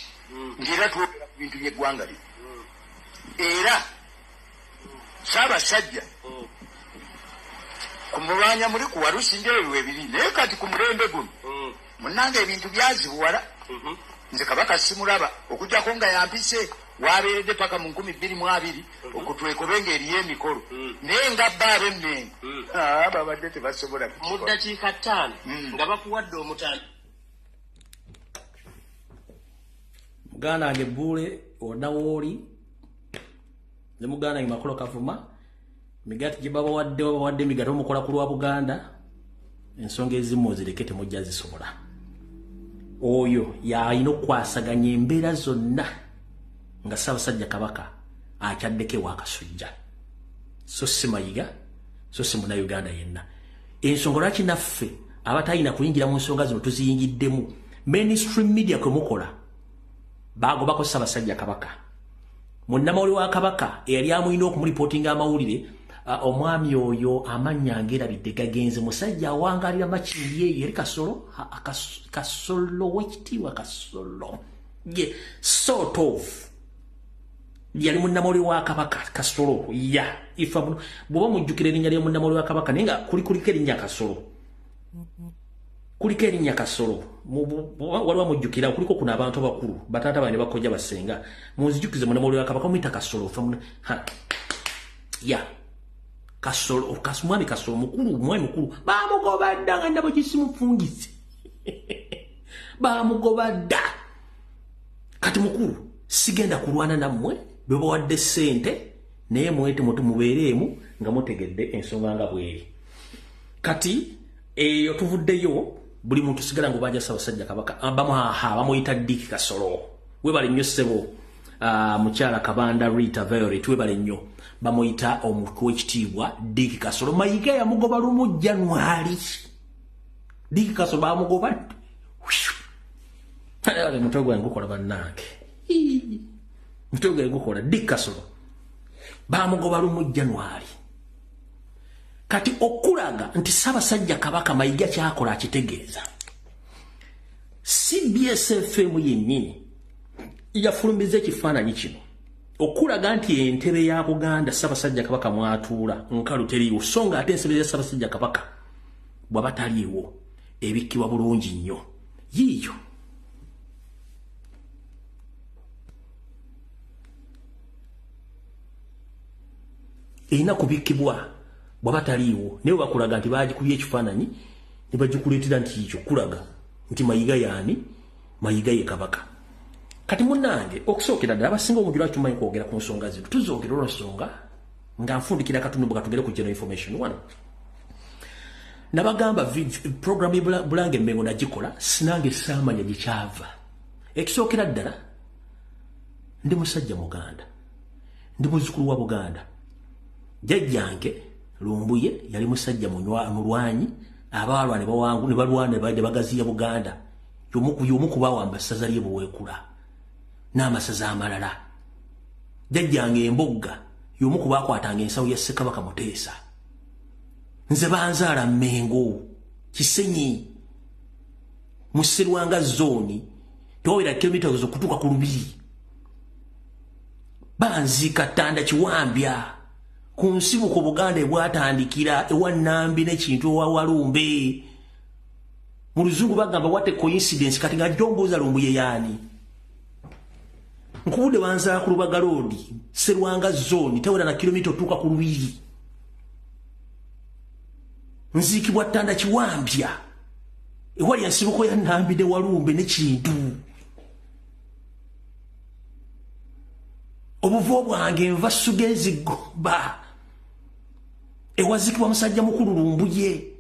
ng'era twogera ku bintu by'eggwanga lino era Ssaabasajja kumulwanya muri ku Walusi njeewe ebiri naye kati ku mulembe guno munnanga ebintu byazibuwala nze Kabaka simulaba okujjako nga yampise wabeeredde paka mu 2020 okutwekobenga eriyo emikolo naye nga bbaaba ennenge babadde tebasobola mu ddakiika 5 nga bakuwadde omutanda muganda wange Bule onawooli ne muganda wange Makolo Kavuma migati gye babawadde migati omukola ku lwa Buganda ensonga ezimu ozireke temujja zisobola oyo yalina okwasaganya embeera zonna nga Ssaabasajja Kabaka akyaddeko wa Kasujja so si Mayiga so si Munnayuganda yenna. Ensonga lwaki naffe abatalina kuyingira mu nsonga zino tuziyingiddemu mainstream media kwe mukola bagobako Ssaabasajja Kabaka munnamawulire wa Kabaka eyali amulina okumuripotinga amawulire omwami oyo amanya ngerabidde gagenze musajja awangalira Makindi ye yeri Kasolo Kasolo wekitiibwa Kasolo ye sort of yali munnamawulire wa Kabaka Kasolo ya ifa bwoba mujjukira erinnya lya munnamawulire wa Kabaka naye nga kuliko erinnya Kasolo kuliko erinnya Kasolo waliwo mujjukira kuliko kuno abantu bakulu bataata bane bakojja basenga munzijukize munnamawulire wa Kabaka muyita Kasolo ya Kasolo mwami Kasolo mukulu mwami mukulu bamugobadda nga ndabo kisimufungise bamugobadda kati mukulu sigenda kulwana nammwe bwe wadde ssente naye mwete mubeereemu nga mutegedde ensonga nga bweri kati eyo tuvuddeyo buli muntu sigala ng'obanja Ssaabasajja Kabaka bamuyita Dick Kasolo webale nnyo ssebo mukyala Kabanda Rita Violet webale nnyo bamuyita omutwe w'ekitiibwa Dick Kasolo. Mayiga yamugoba lumu January Dick Kasolo bamugoba mutwe gwange gukola bannange mutwe gwange gukola Dick Kasolo bamugoba lumu January. Kati okulaga nti Ssaabasajja Kabaka Mayiga kyakola akitegeeza CBS FM yennyini yafulumiza ekifaananyi kino okulaga nti entebe ya Buganda Ssaabasajja Kabaka mwatuula nkalu teriiwo so nga ate ensebe ya Ssaabasajja Kabaka bw'aba taliiwo ebikkibwa bulungi nnyo yiiyo. Erina kubikkibwa bw'aba taliiwo naye bakulaga nti baagikubye ekifaananyi ne bagikuleetera nti ekyo kulaga nti Mayiga yaani Mayiga ye Kabaka. Kati munnange okusookera ddala abasinga omugi lwaki tumanyi kwogera ku nsonga zino tuzoogera olw'ensonga nga nfundikira katundu bwe katugere ku general information wano nabagamba program Bulange Mmengo nagikola sinange saamanya gyekyava. Ekisookera ddala ndi musajja Muganda ndi muzzukulu wa Buganda jjajjange Lumbuye yali musajja mulwanyi abaalwa ne bawangu ne balwana ne bagaziya Buganda y'omu ku baawamba essaza lye Buweekula n'amasaza amalala. Jjajjange Embogga y'omu ku baakwatanga ensawo ya Ssekabaka Muteesa. Nze banzaala Mmengo Kisenyi mu Sserwanga zooni tewawera kilomita okutuuka ku Lubiri. Banziika Ttanda Kiwambya ku nsibuko Buganda ebwatandikira ewa Nambi n'ekintu ewa Walumbe. Mu Luzungu bagamba what a coincidence kati nga jombuuza Lumbuye yaani. Nkubudde banzala ku Lubaga Road Sserwanga zooni tewera na kilomita otuuka ku Lubiri. Nziikibwa Ttanda Kiwambya ewali ensibuko ya Nambi ne Walumbe n'ekintu. Obuvo bwange nva Sugezi Gomba ewazikibwa musajja mukulu Lumbuye.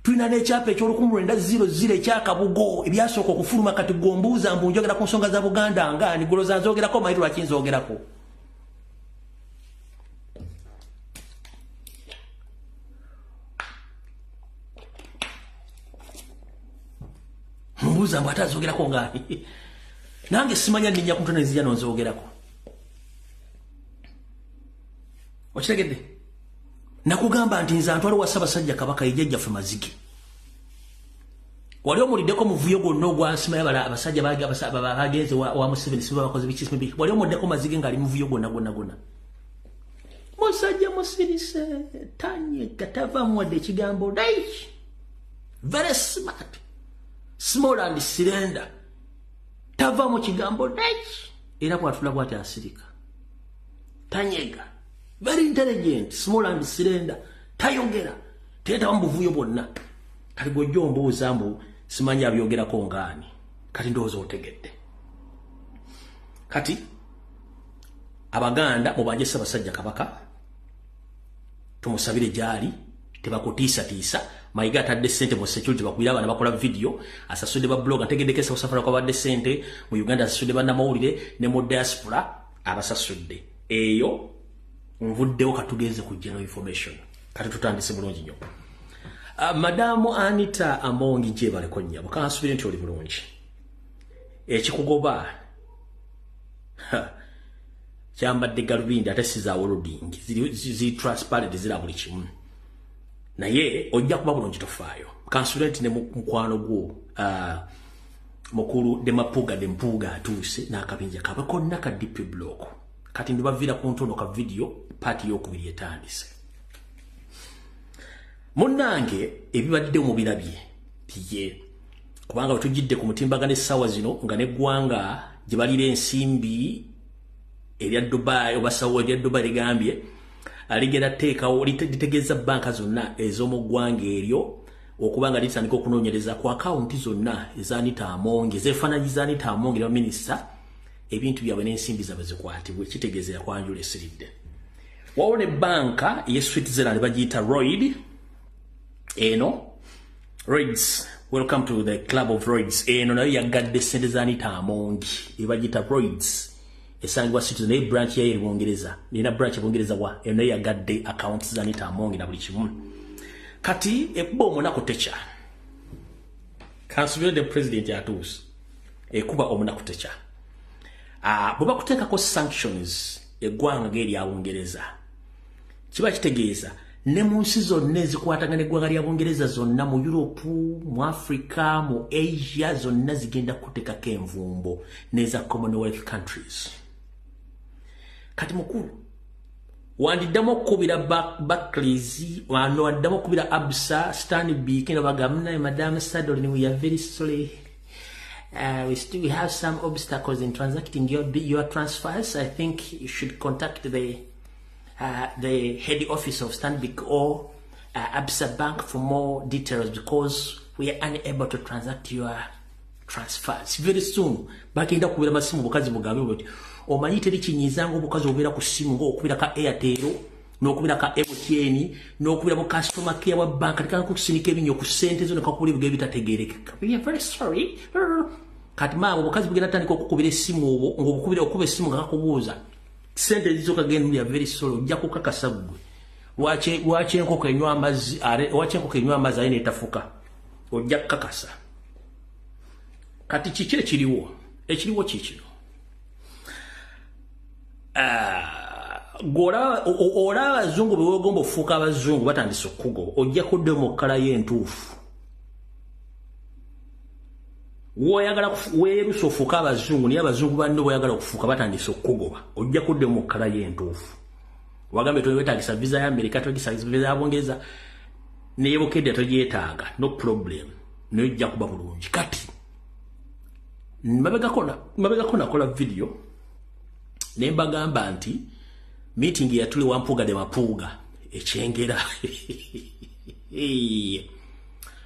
Tulina n'ekyapa eky'1900 ekyakabugo ebyasooka okufuluma kati gombuuza mbu njogera ku nsonga za Buganda ngaani goloza nzogerako mayiru lwaki nzogerako. Mbuuza mbu ate azogerako ngaani nange simanya nninnya ku ntono ezijja nonzogerako. Okitegedde? Nakugamba nti nze antwala wa Ssaabasajja Kabaka yejjajjaffe Mazige. Wali omuliddeko muvuyo gwonna ogwansimayo abasajja bagenze wa Museveni siba bakoze biki wali omuliddeko Mazige ng'ali muvuyo gwonna. Musajja musirise Tanyega tavaamu wadde ekigambo daichi. Very smart. Small and cylinder. Tavaamu kigambo daichi. Era bw'atula bw'ati asirika. Tanyega. Very intelligent, small and cylinder. Tayogera. Teta mbuvuyo bonna. Kati gojjo mbuuza mbu simanyi abyogerako ngaani. Kati ndowooza otegedde. Kati Abaganda mubanje Ssaabasajja Kabaka tumusabire gyali tebakutiisatiisa Mayiga atadde sente mu security bakubira abana bakola video asasudde ba blog ategedekesa kusafara kwa badde sente mu Uganda asasudde bana mawulire ne mu diaspora abasasudde eyo nvuddeo katugeze ku general information kati tutandise bulungi nnyo. Madamu Anita Amongi je baleko nnyabo kansubire nti oli bulungi ekikugoba kyambadde galubindi ate siza loading ziri transparent zira buli kimu naye ojja kuba bulungi tofaayo kansubire nti ne mukwano gwo mukulu de mapuga de mpuga atuse n'akabinja kabako naka DP block kati ndibavira ku ntono ka video party yokubiri etandise. Munnange ebibadde mu birabye tiye kubanga tujidde ku mutimbagane sawa zino nga ne gwanga jibalire ensimbi erya Dubai obasawo erya Dubai ligambye aligera teeka litegeza banka zonna ezomu gwanga eryo okubanga litandika okunoonyereza ku account zonna ezanita Amongi zefananyiza Anita Amongi wa minister ebintu byabwe n'ensimbi zabe zikwatibwe kitegeezera kwanjula esiridde. Wawone banka ye Switzerland bagiyita Royd eno Royds, welcome to the club of Royds. Eno nayo yagadde sente za Anita Amongi ebagiyita Royds esangibwa Switzerland ne branch ya Bungereza nina branch ya Bungereza wa eno yagadde accounts za Anita Amongi na buli kimu. Kati ekuba omunaku techa kansubire the president yatuuse ekuba omunaku techa bwe bakuteekako sanctions eggwanga ng'erya Bungereza kiba kitegeeza ne mu nsi zonna ezikwatagana eggwanga lya Bungereza zonna mu Europe mu Africa mu Asia zonna zigenda kuteekako envumbo n'eza Commonwealth countries. Kati mukulu wandiddamu okukubira Barclays wano wandiddamu okukubira Absa Stanbic kino bagamna Madam Sadolin we are very sorry we still have some obstacles in transacting your transfers. I think you should contact the head office of Stanbic or Absa Bank for more details because we are unable to transact your transfers. Very soon bagenda kubira masimu bukazi bugambe boti omanyi teri kinyizanga obukazi obera ku simu ngo okubira ka Airtel n'okubira ka MTN n'okubira mu customer care wa bank kati kusinika ebinyo ku sente zo nekakuli bige bitategereka. We are very sorry. Kati maabo bukazi bugenda tandika okukubira esimu obo ng'obukubira okuba esimu ngakakubuuza sente zizo kagenda ya very sorry ojja kukakasa gwe wache enkoko enywa amazzi ayi netafuka ojja kukakasa. Kati kiki ekiriwo kikino olaba abazungu bwe wegomba okufuuka abazungu batandise okugo ojja kudde mu kkala y'entuufu weerusa ofuuka abazungu naye abazungu banne bweyagala okufuuka batandise okugoba ojja kudde mu kkala y'entuufu wagambe toyetagisa visa ya Amerika toyetagisa visa ya Bungereza neyebukedde togyetaaga no problem naye ojja kuba bulungi. Kati mabegako nakola video ne mbagamba nti meeting yatuli wampuga de mapuga ekyengera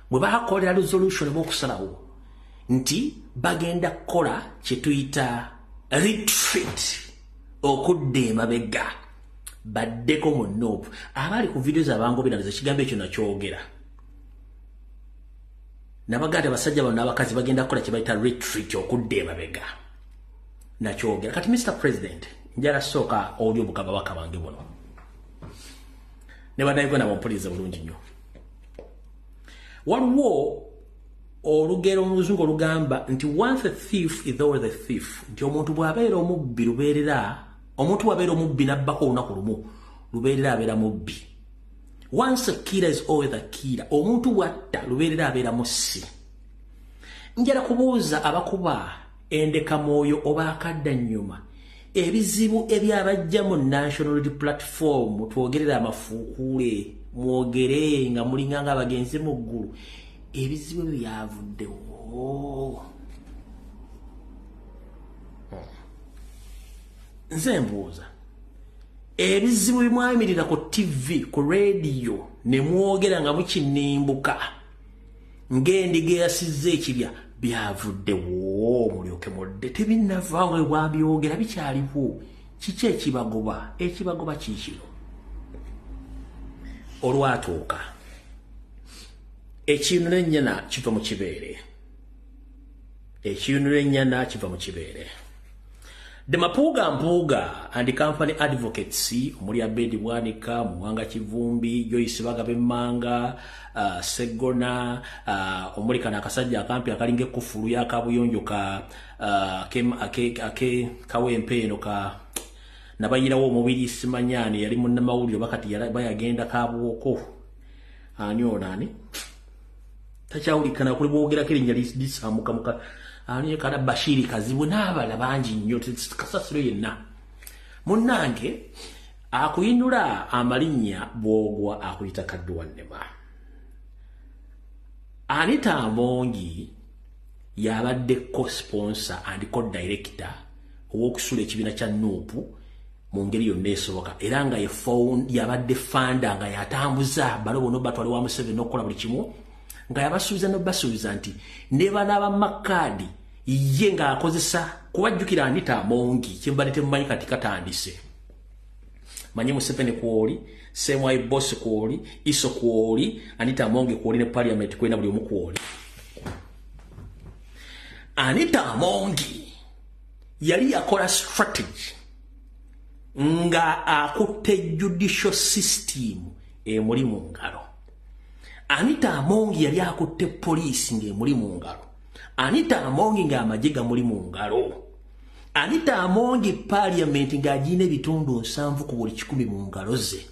bwe bakolera resolution b'okusalawo nti bagenda kola kyetuyita retreat okudda emabega baddeko mu nope abali ku video zabangobiraniza ekigambo ekyo nakyogera nabagade basajja bano n'abakazi bagenda kola kyebayita retreat okudda emabega nakyogera. Kati Mr. President njala soka oli obugaba bakabange buno ne banayigona bampuliriza bulungi nnyo. Waliwo olugero mu luzungu olugamba nti once a thief is always a thief, nti omuntu bw'abeera omubbi omuntu bw'abeera omubbi nabbako olunaku lumu lubeerera abeera mubbi. Once a killer is always a killer, omuntu bw'atta lubeerera abeera mussi. Njala kubuuza abakuba endeka mwoyo oba akadda nnyuma ebizibu ebyabajja mu National Unity Platform twogerera amafuukuule mwogere nga mulinganga abagenzi mu ggulu ebizibu byavuddewo. Nze mbuuza ebizibu bimwayimirira ku TV ku radio ne mwogera nga mukinimbuka ng'endiga eyasizza ekibya byavuddewo mulyoke mudde tebinnavaawo bwabyogera bikyaliwo. Kiki ekibagoba? Ekibagoba kiikino olwatuuka Ekiyunula ennyana kiva mu kibeere. Ekiyunula ennyana kiva mu kibeere. The Mapuga Mpuga and Company Advocates omuli Abedi Bwanika, Muwanga Kivumbi, Joyce Bagabe Manga, Segona, omuli kana akasajja akampi akalinga ekufulu ya kabuyonjo ka kawempe eno ka nabayirawo omubiri simanyani yali munnamawulire bakati bayagenda kabuoko ani onani takyawulikana kuli bwogera kirinya lisamuka muka ani kana Bashiri Kazibu n'abala bangi nnyo kasasiro yenna munnange akuyinula amalinnya bwogwa akuyita Kadduwannema. Anita Amongi yabadde co-sponsor and co-director ow'okusula ekibiina kya Nuupu mu ngeri yonna esoboka era nga yabadde fanda nga yatambuza balobo n'obatwale wa Museveni n'okukola buli kimu nga yabasuubiza n'obasuubiza nti ne bana ba Makadi ye nga akozesa kubajjukira Anita Amongi kyembadde temumanyi kati katandise manyi Museveni kwoli Semwai Boss kwoli Iso kwoli Anita Amongi kwoli ne parliament kwena buli omu kwoli. Anita Amongi yali yakola strategy nga akutte judicial system emuli mu ngalo. Anita Amongi yali akutte police ng'emuli mu ngalo. Anita Amongi ng'amagye muli mu ngalo. Anita Amongi parliament ng'agina ebitundu 7 ku buli 100 mu ngalo ze.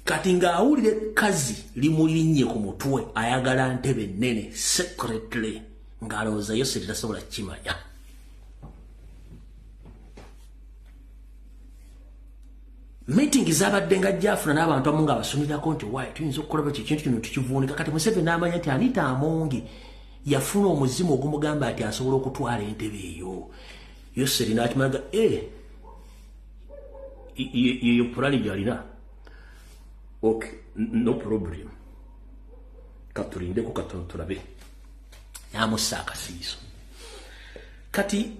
Kati ng'awulire kazi limulirinnye ku mutwe ayagala ntebe nnene secretly ng'alowooza yose tetasobola kimanya. Meeting zabadde nga jafuna n'abantu amu ng'abasomyirako nti wayi tuyinza okukola baki ekintu kino tukivuunika. Kati Museveni n'amanya nti Anita Amongi yafuna omuzimu ogumugamba ati asobola okutwala entebe eyo. Yoseri n'akimaga yeyo pulani gy'alina. Okay, no problem. Katulindeko katono tulabe. Yamussa akasiiso. Kati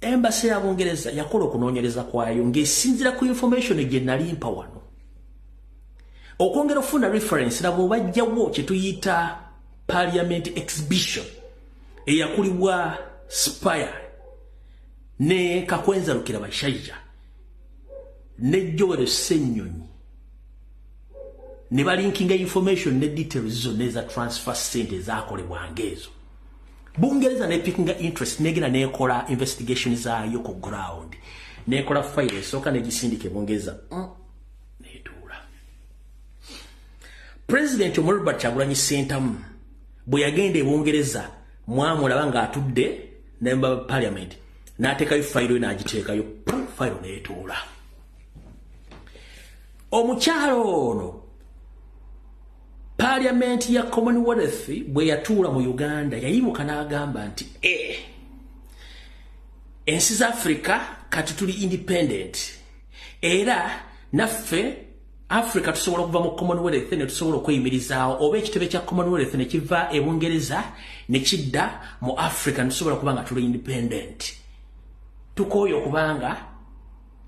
embassy ya Bungereza yakola okunoonyereza kwayo ng'esinzira ku information gye nalimpa wano. Okwongera ofuna reference nabo bajjawo kye tuyita parliament exhibition eyakulibwa Spire ne Kakwenza Lukira Bashajja ne Joel Ssenyonyi ne balinkinga information ne details zonna eza transfer center zakolebwa ngezo. Bungereza ne pickinga interest negera nekola investigation zaayo ku ground nekola file esooka negisindike Bungereza netuula. President Robert Kyagulanyi Ssentamu bwe yagenda e Bungereza mwamulaba ng'atudde nemba parliament n'ateekayo file n'agiteekayo file netuula. Omukyalo ono parliament ya Commonwealth bwe yatuula mu Uganda yayimuka n'agamba nti ensi za Africa kati tuli independent era naffe Africa tusobola okuva mu Commonwealth ne tusobola okweyimirizaawo oba ekitebe kya Commonwealth ne kiva e Bungereza ne kidda mu Africa ne tusobola kuba nga tuli independent. Tukooye okubanga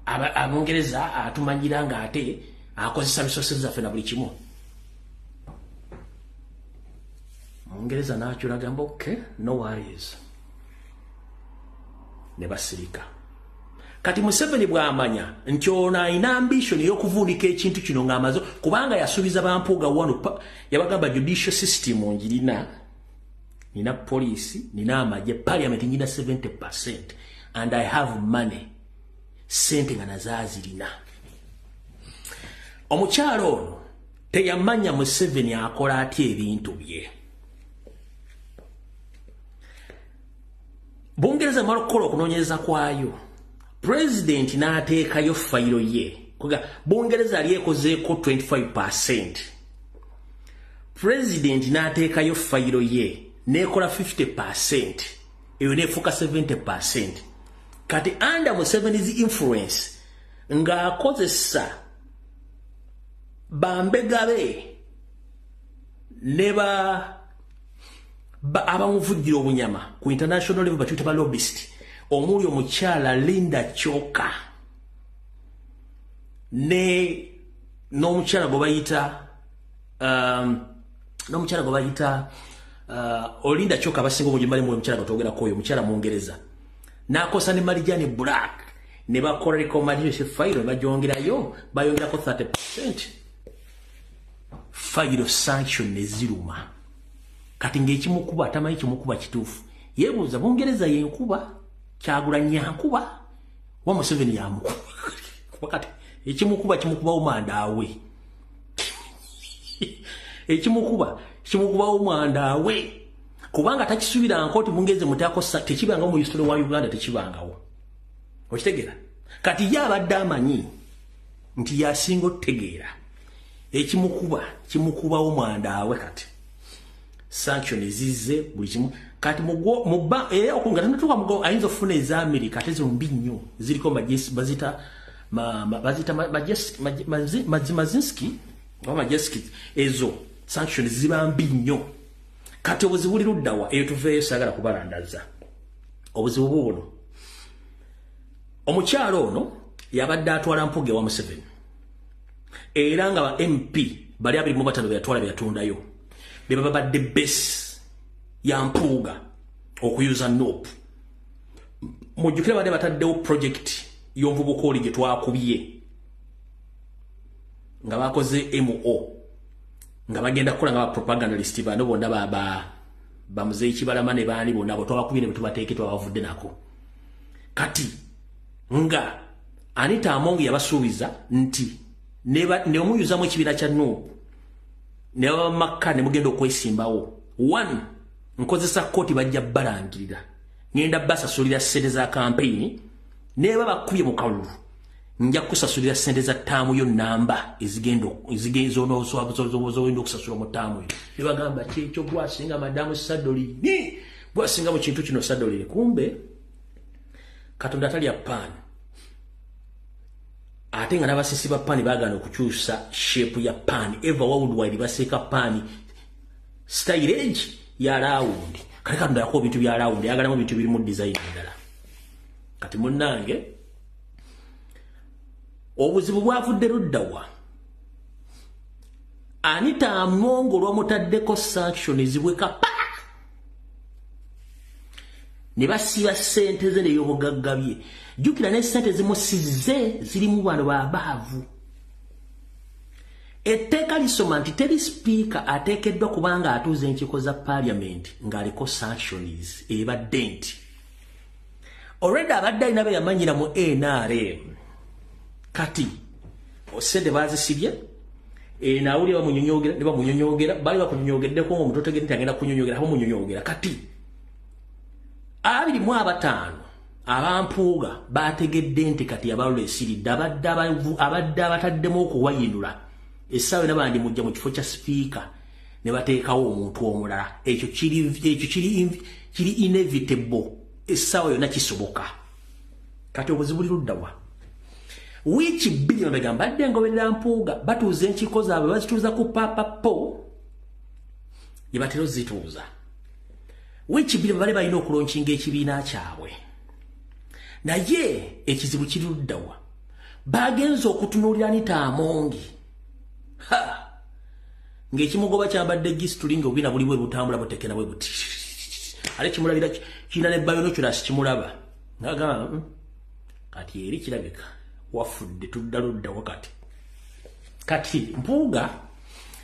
Abungereza atumanyira nga ate akozesa resources zaffe na buli kimu. Mungereza n'akyula gamba okay, no worries. Ne basirika. Kati Museveni bw'amanya nti ono alina ambition y'okuvuunika ekintu kino ng'amaze kubanga yasuubiza Bampuuga wano yabagamba judicial system ngirina, nina police, nina amagye, parliament ngina 70% and I have money. Sente nga nazaazirina. Omukyalo ono teyamanya Museveni akola atya ebintu bye. Bungereza malukola okunoonyereza kwayo. President n'ateekayo fayiro ye. Kuga Bungereza ali ekozeeko 25%. President n'ateekayo fayiro ye n'ekola 50%. Eyo n'efuuka 70%. Kati under Museveni's influence ng'akozesa bambegabe neba abamuvujjira obunyama ku international level batuyita ba lobbyist omuli omukyala Linda Choka n'omukyala gwe bayita n'omukyala gwe bayita Olinda Choka abasinga obungi bali mu omukyala gwe twogera koyo omukyala Mungereza n'akosa ne Marijani Black ne bakola recommendation file bajongerayo bayongerako 30% file sanction ne ziruma kati ng'ekimukuba atamanyi kimukuba kituufu yeebuuza Bungereza yenkuba Kyagulanyi yankuba wa Museveni yamukuba wakati ekimukuba omwandawe ekimukuba omwandawe kubanga takisubira nkoti Bungereza mutakosa tekibanga mu history wa Uganda tekibangawo okitegera kati yabadde amanyi nti yasinga otegeera ekimukuba omwandawe kati sanction zize buli kimu kati mugba okungana natuka mugo ayinza ofuna eza America tezo mbi nnyo ziriko bazita Mazinski ezo sanctions ziba mbi nnyo kati obuzibu buli luddawa eyo tuveeyo sagala kubalandaza obuzibu buno omukyalo ono yabadde atwala Mpuge wa Museveni era nga ba MP bali 25 byatwala byatundayo be babadde base ya Mpuga okuyuza NOP mujjukire bade bataddewo project y'omuvubuka gye twakubye nga bakoze MO nga bagenda kukola nga propagandalist bano bonna bamuzeyi Kibalama ne baani bonna abo twabakubye ne tubateeke twabavudde nako kati nga Anita Among yabasuubiza nti ne omuyuzamu ekibiina kya NOP ne bamakka ne mugenda okwesimbawo 1 nkozesa koti bajja balangirira ngenda basasulira sente za campaign neba bakubye mu kalulu nja kusasulira sente za taamu yo namba ezigenzo n'ozozo wendo okusasula mu taamu yo ne bagamba kyekyo gwasinga madamu Sadoli ni gwasinga mu kintu kino Sadoli kumbe Katonda tali ya pan ate nga n'abasisi ba pan bagana okukyusa shape ya pan ever worldwide baseka pan style ya round kale Katonda yakoba bintu bya round yagalamu bintu biri mu design ndala kati munnange obuzibu bwavudde luddawa Anita Among olwamutaddeko sanction zibweka pa ne basiba sente ze n'ey'obugaggabye jjukira ne sente zimusize zirimu bano babaavu etteeka lisoma nti teri speaker ateekeddwa kubanga atuuza enkiiko za parliament ng'aliko sanctions ebadde nti already abadde alina be yamanyira mu NRM kati osede bazisibye nawulira bamunyonyogera ne bamunyonyogera bali bakunyonyogeddeko ng'omuntu otegedde nti agenda kunyonyogera bamunyonyogera kati 25 abampuuga bategedde nti kati abalula esiridde abadde abataddemu okuwayinula essaawa nabandi mujja mu kifo kya sipiika ne bateekawo omuntu omulala ekyo kiri inevitable essaawa yonna kisoboka kati obuzibu buli luddawa wiiki 2 bagamba badde ngoberera Mpuuga batuuza enkiiko zaabwe bazituuza ku papapo ye batera ozituuza wiiki 2 bali balina okulonkinga ekibiina kyabwe naye ekizibu kiri luddawa bagenza okutunuulira Anita Among ng'ekimugoba kyambadde gisituli ng'obubiina buli bwe butambula butekera bwe buti ale kimulabira kirina ne binoculars kimulaba ngagamba kati eri kirabika wafudde tudda ludda wakati kati Mpuuga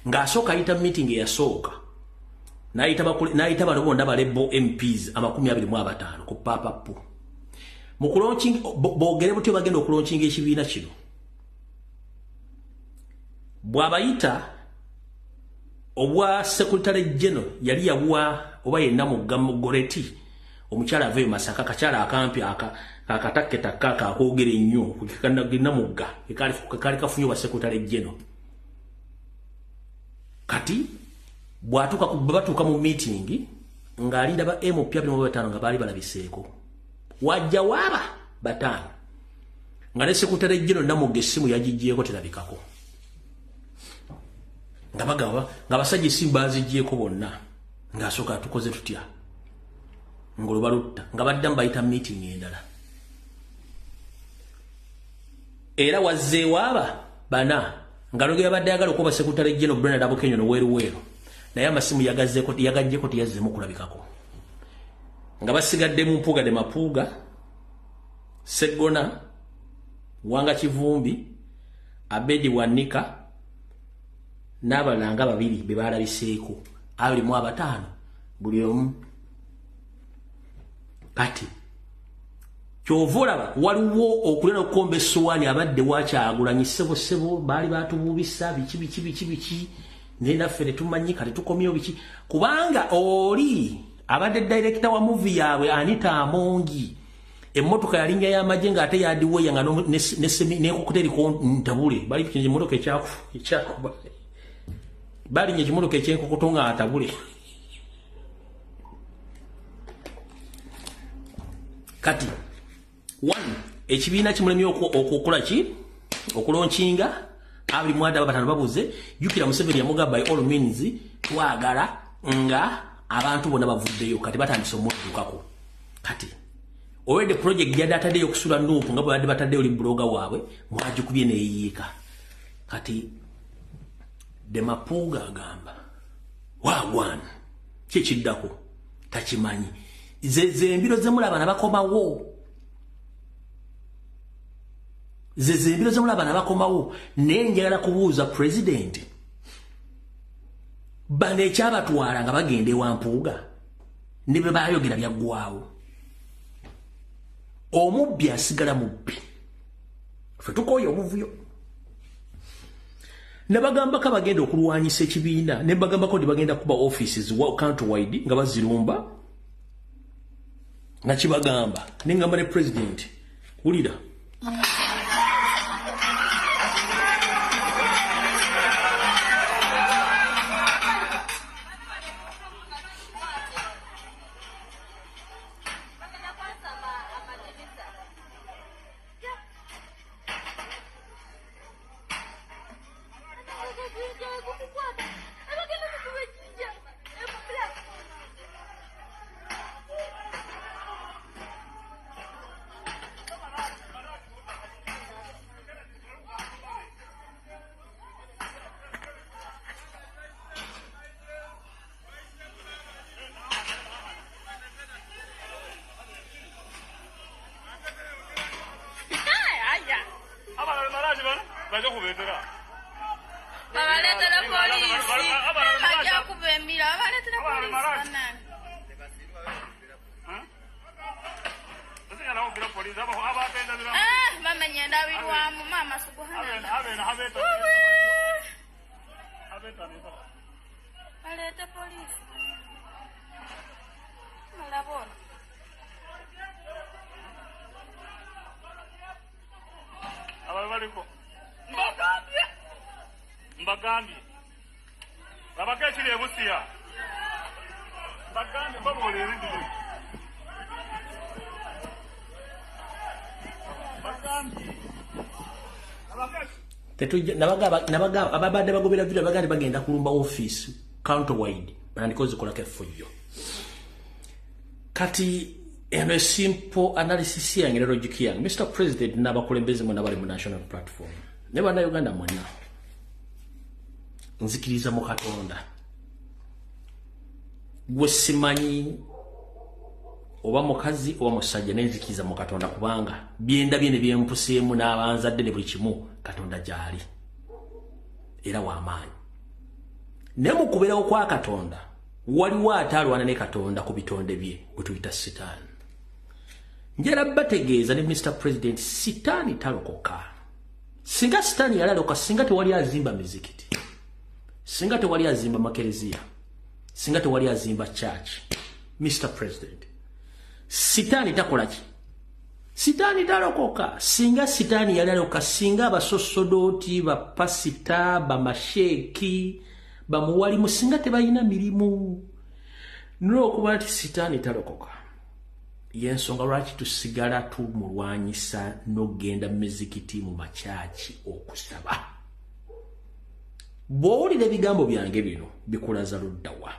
ng'asooka ayita meeting eyasooka n'ayita bano bonna balebo MPs 25 ku papapu mu kulonching boogere butyo bagenda okulonkinga ekibiina kino bw'abayita obwa Secretary General yali yabuwa oba yenna Mugoreti omukyala ave Masaka kakyala akampi akatakketa kaka akoogera ennyo kukikana mugga ekali kafunyo wa Secretary General kati bwatuuka mu meeting ng'alinda ba MP 5 nga baali balabiseeko wajja waaba 5 nga ne Secretary General Namugga essimu yagigyeko terabikako nga bagaba nga basajja essimu bazigyeko bonna ng'asooka tukoze tutya ng'olubalutta nga badda mbayita meeting endala era wazze waaba 4 nga logera badde ayagala okuba Secretary General Bernard Abukenyo n'weruweru naye amasimu yagajjeko teyazzemu kulabikako nga basigadde mu mpuuga de mapuuga Segona Wanga Kivumbi Abedi Wanika n'abalanga babiri be balabiseeko abali mu abataano buli omu kati kyovulaba waliwo okulera okukomba essowaani abadde wakyagulanyi sebo baali batububisa biki naye naffe tetumanyi kati tukomyewo biki kubanga oli abadde director wa movie yaabwe Anita Amongi emmotoka yalinnya y'amagye ng'ate yadiweya nga nekokuteriko ntabule bali kinye emmotoka ekyakuba balinnya ekimotoka ekyenkokoto nga atabule kati one ekibiina kimulemye okukola ki okulonkinga abuli mwada batano babuze jukira Museveni yamugamba by all means twagala nga abantu bonna bavuddeyo kati batandise omuddukako kati already project ya data day okusula nupu nga bwe batadde oli bloga waabwe mwajukubye neyiika kati de mapuuga agamba wagwana kikiddako takimanyi zembiro zemulaba nabakomawo zembiro zemulaba nabakomawo naye njagala kubuuza president bano ekyabatwala nga bagenda ewa mpuuga ne bwe bayogera byaggwawo omubbi asigala mubbi ffe tukooye obuvuyo ne bagambako bagenda okulwanyisa ekibiina ne bagambako nti bagenda kuba offices wa countrywide nga bazirumba nga kibagamba ne ngamba ne president wulira Mbagambye abakekiri ebusiya mbagambye baboole ebintu ababadde bagobera video bagandi bagenda kulumba office countrywide bandikoze kolako effujjo kati eno simple analysis yange ne logic yange Mr. President n'abakulembeze mwena bali mu national platform ne bannayuganda mwena nzikiriza mu Katonda gwe simanyi oba mukazi oba musajja nenzikiriza mu Katonda kubanga byenda byene byempuseemu n'abanzadde ne buli kimu Katonda gyali era w'amaanyi ne mu kubeerawo kwa Katonda waliwo ataalwana ne Katonda ku bitonde bye gwe tuyita sitaani njala bategeeza ne Mr. President sitaani talokoka singa sitaani yalaloka singa tewali azimba mizikiti singa tewali azimba makereziya singa tewali azimba church Mr. President sitaani takola ki sitaani talokoka singa sitaani yalaloka singa abasosodoti bapasita bamasheeki bamuwalimu singa tebalina mirimu n'okuba nti sitaani talokoka yensonga lwaki tusigala tumulwanyisa n'ogenda mu mizikiti mu makyaki okusaba bw'owulira ebigambo byange bino bikulaza luddawa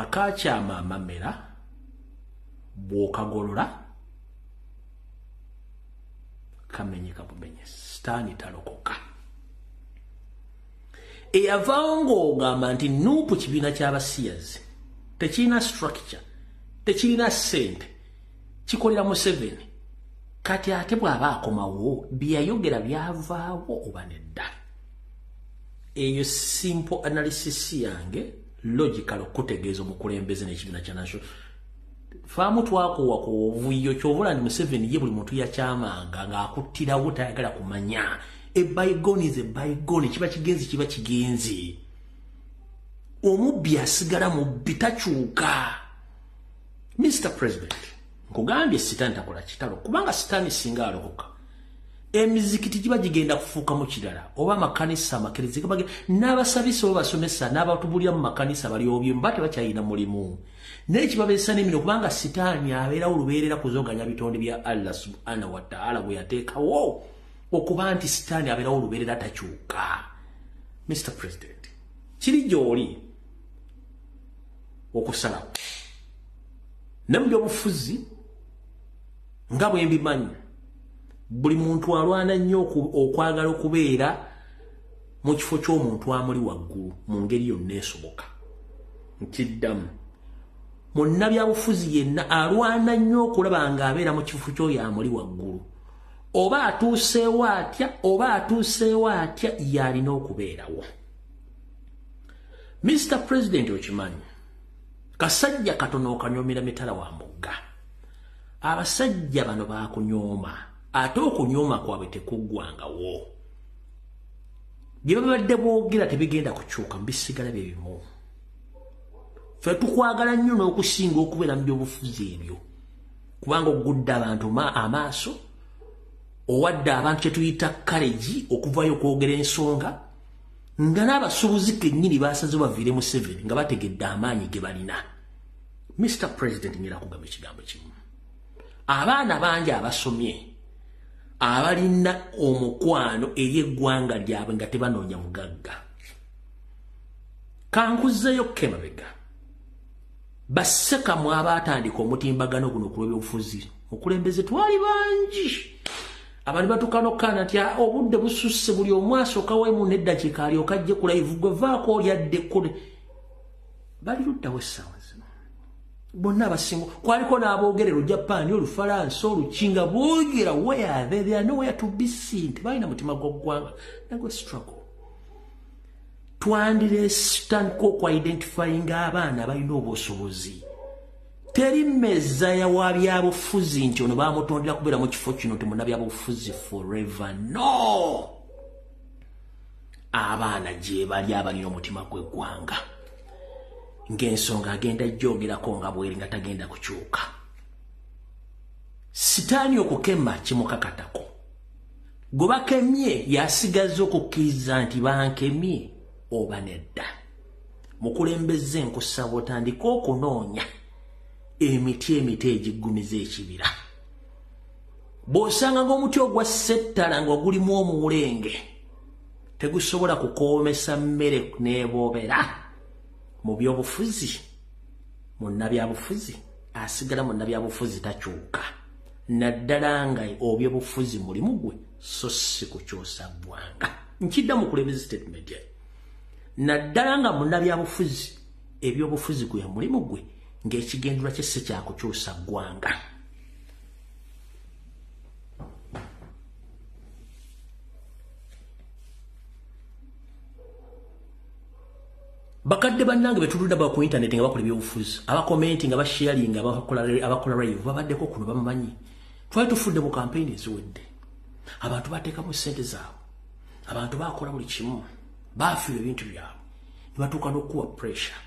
akakyama amamera bw'okagolola kamenyeka bumenye sitaani talokoka eyavaawo ng'ogamba nti Nuupu kibiina ky'abasiyazi tekirina structure tekirina ssente kikolera Museveni kati ate bw'aba akomawo byayogera byavaawo oba nedda eyo simple analysis yange logical okutegeeza omukulembeze n'ekibiina kya national faamu twakuwa ku ovuyo kyovula ndi Museveni ye buli muntu yakyamanga ng'akuttirawo tayagala kumanya ebayigoni ze bayigoni kiba kigenzi omubbi asigala mubbi takyuka. Mr. President nkugambye sitaani takola kitalo kubanga sitaani singa alokoka emizikiti giba gigenda kufuuka mu kirala oba amakanisa amakiriza n'abasabisa oba basomesa n'abatubulira mu makanisa bali obyemu bate bakyalina mulimu n'ekibabeesa n'emino kubanga sitaani abeerawo olubeerera kuzoganya bitonde bya Allah subhanahu wa ta'ala bwe yateekawo okuba nti sitaani abeerawo olubeerera takyuka. Mr. President kiri gy'oli okusalawo ne mu by'obufuzi nga bwe mbimanyi buli muntu alwana nnyo okwagala okubeera mu kifo ky'omuntu amuli waggulu mu ngeri yonna esoboka. Nkiddamu munnabyabufuzi yenna alwana nnyo okulaba ng'abeera mu kifo ky'oyo amuli waggulu oba atuuseewo atya yalina okubeerawo. Mr. President okimanyi kasajja katono okanyomera mitala wa mugga abasajja bano bakunyooma ate okunyooma kwabwe tekuggwangawo bye babadde boogera tebigenda kukyuka mubisigala bye bimu. Ffe tukwagala nnyo n'okusinga okubeera mu byobufuzi ebyo kubanga ogudde abantu amaaso owadde abantu kye tuyita kaleji okuvayo okwogera ensonga nga n'abasuubuzi kennyini basaze baviire Museveni nga bategedde amaanyi ge balina. Mr. President ngera kugamba ekigambo kimu abaana bangi abasomye abalina omukwano eri eggwanga lyabwe nga tebanoonya bugagga kankuzeeyo kemabega baseka mu abaatandika omutimbagano guno ku lw'ebyobufuzi mukulembeze twali bangi abantu batukanokkana nti obudde bususse buli omu asookawo emu n'eddakiika alyoka ajje ku live gwe vaako olyadde kule bali luddawo essaawa zino bonna abasinga kwaliko n'aboogerera Olujapaani Olufalansa Olukinga boogera where they are nowhere to be seen tebalina mutima gw'oggwanga nagwe struggle twandiretandika okwidentifyinga abaana abalina obusobozi teri mmeza yawa byabufuzi nti ono bamutondera kubeera mu kifo kino temunabyabufuzi forever no abaana gye bali abalina omutima gw'eggwanga ng'ensonga agenda jjogerako nga bweri nga tagenda kukyuka. Sitaani okukema kimukakatako gwe bakemye yasigaza okukkiriza nti bankemye oba nedda. Mukulembeze nkusaba otandika okunoonya emiti egiggumiza ekibira. Bw'osanga ng'omuti ogwa settala ng'ogulimu omuwulenge tegusobola kukoomesa mmere n'eboobera mu byobufuzi munnabyabufuzi asigala munnabyabufuzi takyuka naddala nga obyobufuzi mulimu gwe so si kukyosa ggwanga. Nkidda mu kulembeza statement ye naddala nga munnabyabufuzi ebyobufuzi gwe mulimu gwe ng'ekigendulwa kye si kyakukyusa ggwanga. Bakadde bannange betuludda ba ku internet nga bakola ebyobufuzi abakomenti nga basharing abakola live babaddeko kuno bamumanyi twali tufudde mu campaign eziwedde abantu bateekamu ssente zaabwe abantu bakola buli kimu baafiirwa ebintu byabwe ne batuuka n'okuwa pressure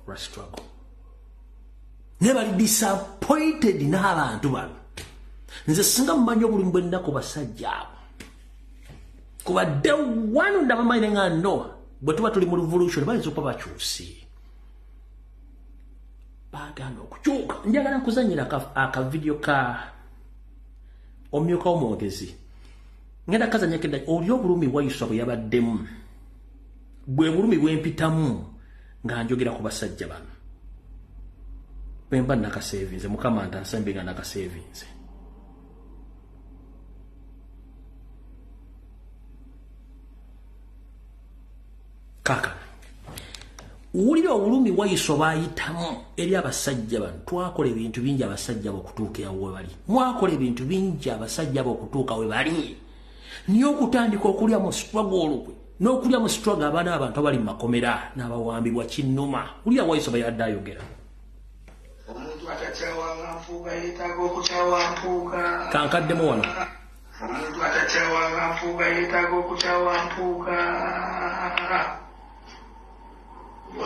lwa struggle ne bali disappointed n'abantu bano. Nze singa mumanyi obulimu bwe nnaku basajja abo kubadde wano ndabamayire nga Noah bwe tuba tuli mu revolution bayinza okuba bakyusi bagana okukyuka. Njagala nkuzanyira akavidiyo ka omumyuka w'omwogezi ngenda kazanya kedda oli obulumi bwa Yusuf bwe yabaddemu bwe bulumi bwempitamu nga njogera ku basajja bano bwemba nakasevinze mukama ntansembe nga nakasevinze. kaka ulira olumi waiso bayitamu eri abasajja bano twakola ebintu bingi abasajja bokutuukira we bali mwakola ebintu bingi abasajja bokutuuka we bali niyo okutandika okulya mu struggle gwe n'okulya mu struggle abaana abantu abali mu makomera n'abawambibwa kinnuma ulira waiso bayadde ayogera omuntu atakyawanga mpuuga yeetaaga okukyawa mpuuga kankaddemu wano omuntu atakyawanga mpuuga yeetaaga okukyawa mpuuga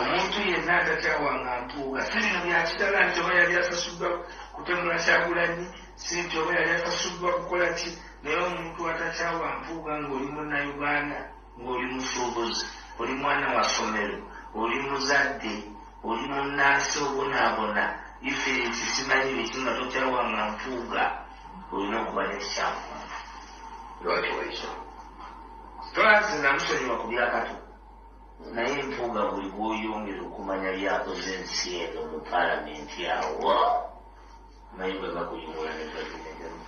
omuntu yenna atakyawanga mpuuga si bino byakitala nti oba yali asasuddwa kutemula Kyagulanyi si nti oba yali asasuddwa kukola ki naye omuntu atakyawa mpuuga ng'oli munnayuganda ng'oli musuubuzi oli mwana wa ssomero oli muzadde oli munnansi obonaabona ife ekisimanyi biki nga tokyawanga mpuuga olina okuba nekikyamu lwaki waiso tolazi namusonyiwa ku byakato naye empuuga buli bwoyongera okumanya byakoze ensi eno mu palamenti awo naye bwe bakuyungula nebaginegemu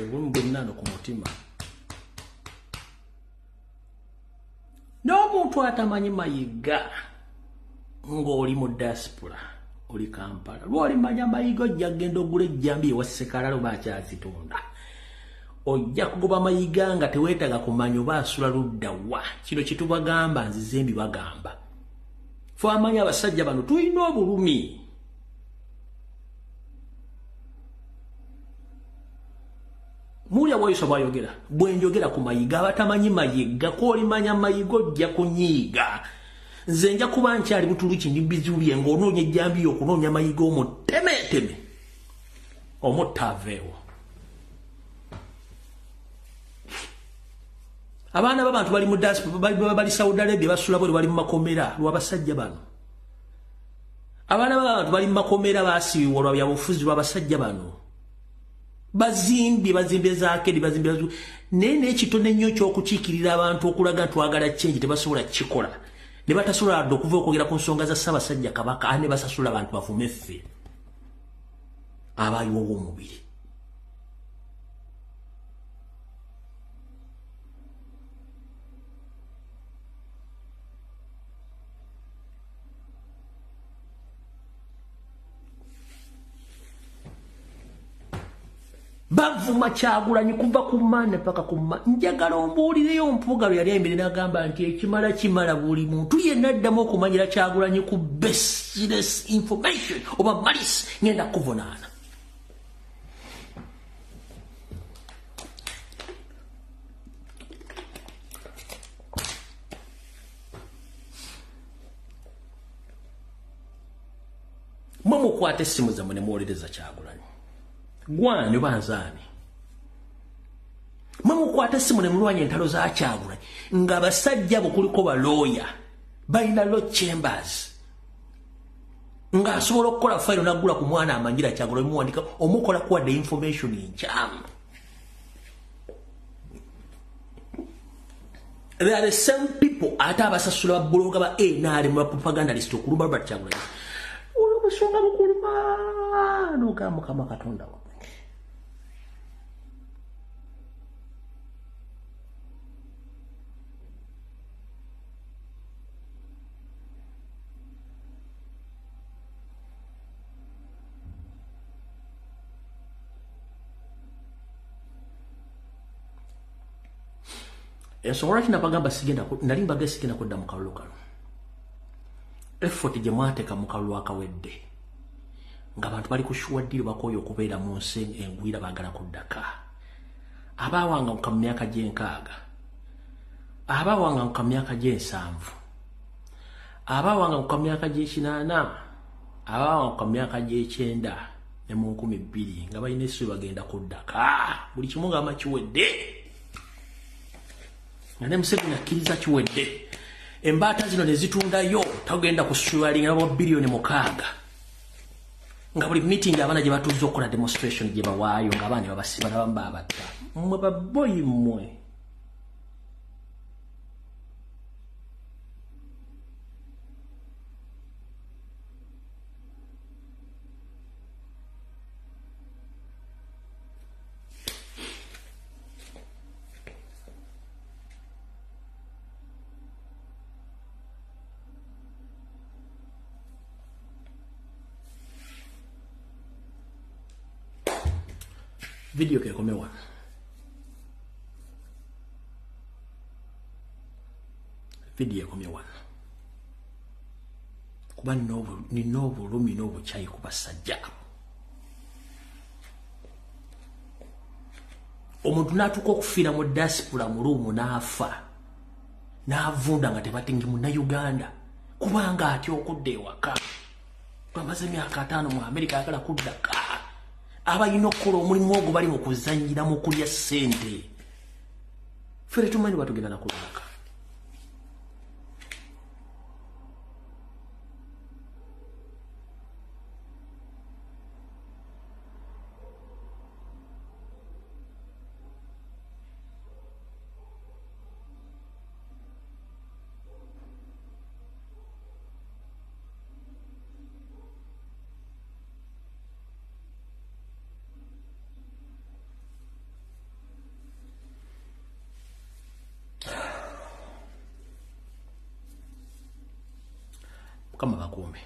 ebumu bwennaano ku mutima n'omuntu atamanyi mayiga ng'oli mu diaspora oli Kampala lw'olimanya mayiga ojja kgenda ogula ejjambi ewa Ssekalalo bakyazitunda ojja kugoba mayiga nga teweetaga kumanya oba asula ludda wa kino kitubagamba nzize mbibagamba fe amanyi abasajja bano tulina obulumi mulya waiso bwayogera bwenjogera ku mayiga abatamanyi mayiga kwolimanya mayiga ojja kunyiiga nze nja kuba nkyali butuluki ndi bizulye ng'onoonya ejjambi okunoonya mayiga omutemeteme omuttaaveewo abaana b'abantu bali mu diaspora bali Saudi Arabia basula bwe bali mu makomera lw'abasajja bano abaana b'abantu bali mu makomera baasibiwa lwa byabufuzi lw'abasajja bano bazimbye zaakedi bazimbye naye n'ekitone nnyo ky'okukiikirira abantu okulaga twagala change tebasobola kikola ne batasobola adde okuva okwogera ku nsonga za Ssaabasajja Kabaka ane basasula abantu bavume ffe abaayiwa w'omubiri bavuma Kyagulanyi kuva ku maane paka ku njagala ombuulireyo mpuuga lwe yali ayimiridde n'agamba nti ekimala kimala buli muntu yenna addamu okumanyira Kyagulanyi ku baseless information oba malice ngenda kuvunaana mwe mukwata essimu zammwe ne muwolereza Kyagulanyi gwani banzaani mwe mukwata essimu ne mulwanya entalo za Kyagulanyi ng'abasajja abo kuliko balooya balina law chambers ng'asobola okukola fayiro n'aggula ku mwana amanjira Kyagulanyi muwandika omukola kuwadde information enkyamu they are the same people ate abasasula babuloga ba NRM ba propagandalist okulumba Robert Kyagulanyi olw'obusonga bukuluma n'ogamba Mukama Katonda wa ensonga lwaki nabagamba nali mbaga sigenda kudda mu kalulu kano effort gye mwateeka mu kalulu akawedde ng'abantu bali kushuwa ddiiro bakooye okubeera mu nsi engwira baagala kuddaka abaawanga mu myaka gy'enkaaga abaawanga mu myaka gy'ensanvu abaawanga mu myaka gy'ekinaana abaawanga mu myaka gy'ekyenda ne mu 2000 nga balina essubi bagenda kuddaka buli kimu ng'ama kiwedde nga ne Museveni akkiriza kiwedde embaata zino ne zitundayo tagenda kuswalinga abo biliyoni 6 nga buli meeting abaana gye batuuza okukola demonstration gye bawaayo ng'abaana babasiba n'abamu baabatta mmwe baboyi mmwe video ke komewa video komewa kuba ni nobu lumi nobu chai kubasajja omuntu natuko kufira mu diaspora mu rumu nafa navunda nga tebatingi mu Uganda kubanga ati okudde waka twamaze myaka 5 mu America yakala kuddaka abayina okukola omulimu ogwo bali mu kuzanyira mu kulya sente fere tumanyi batugenda nakulaka kama bakume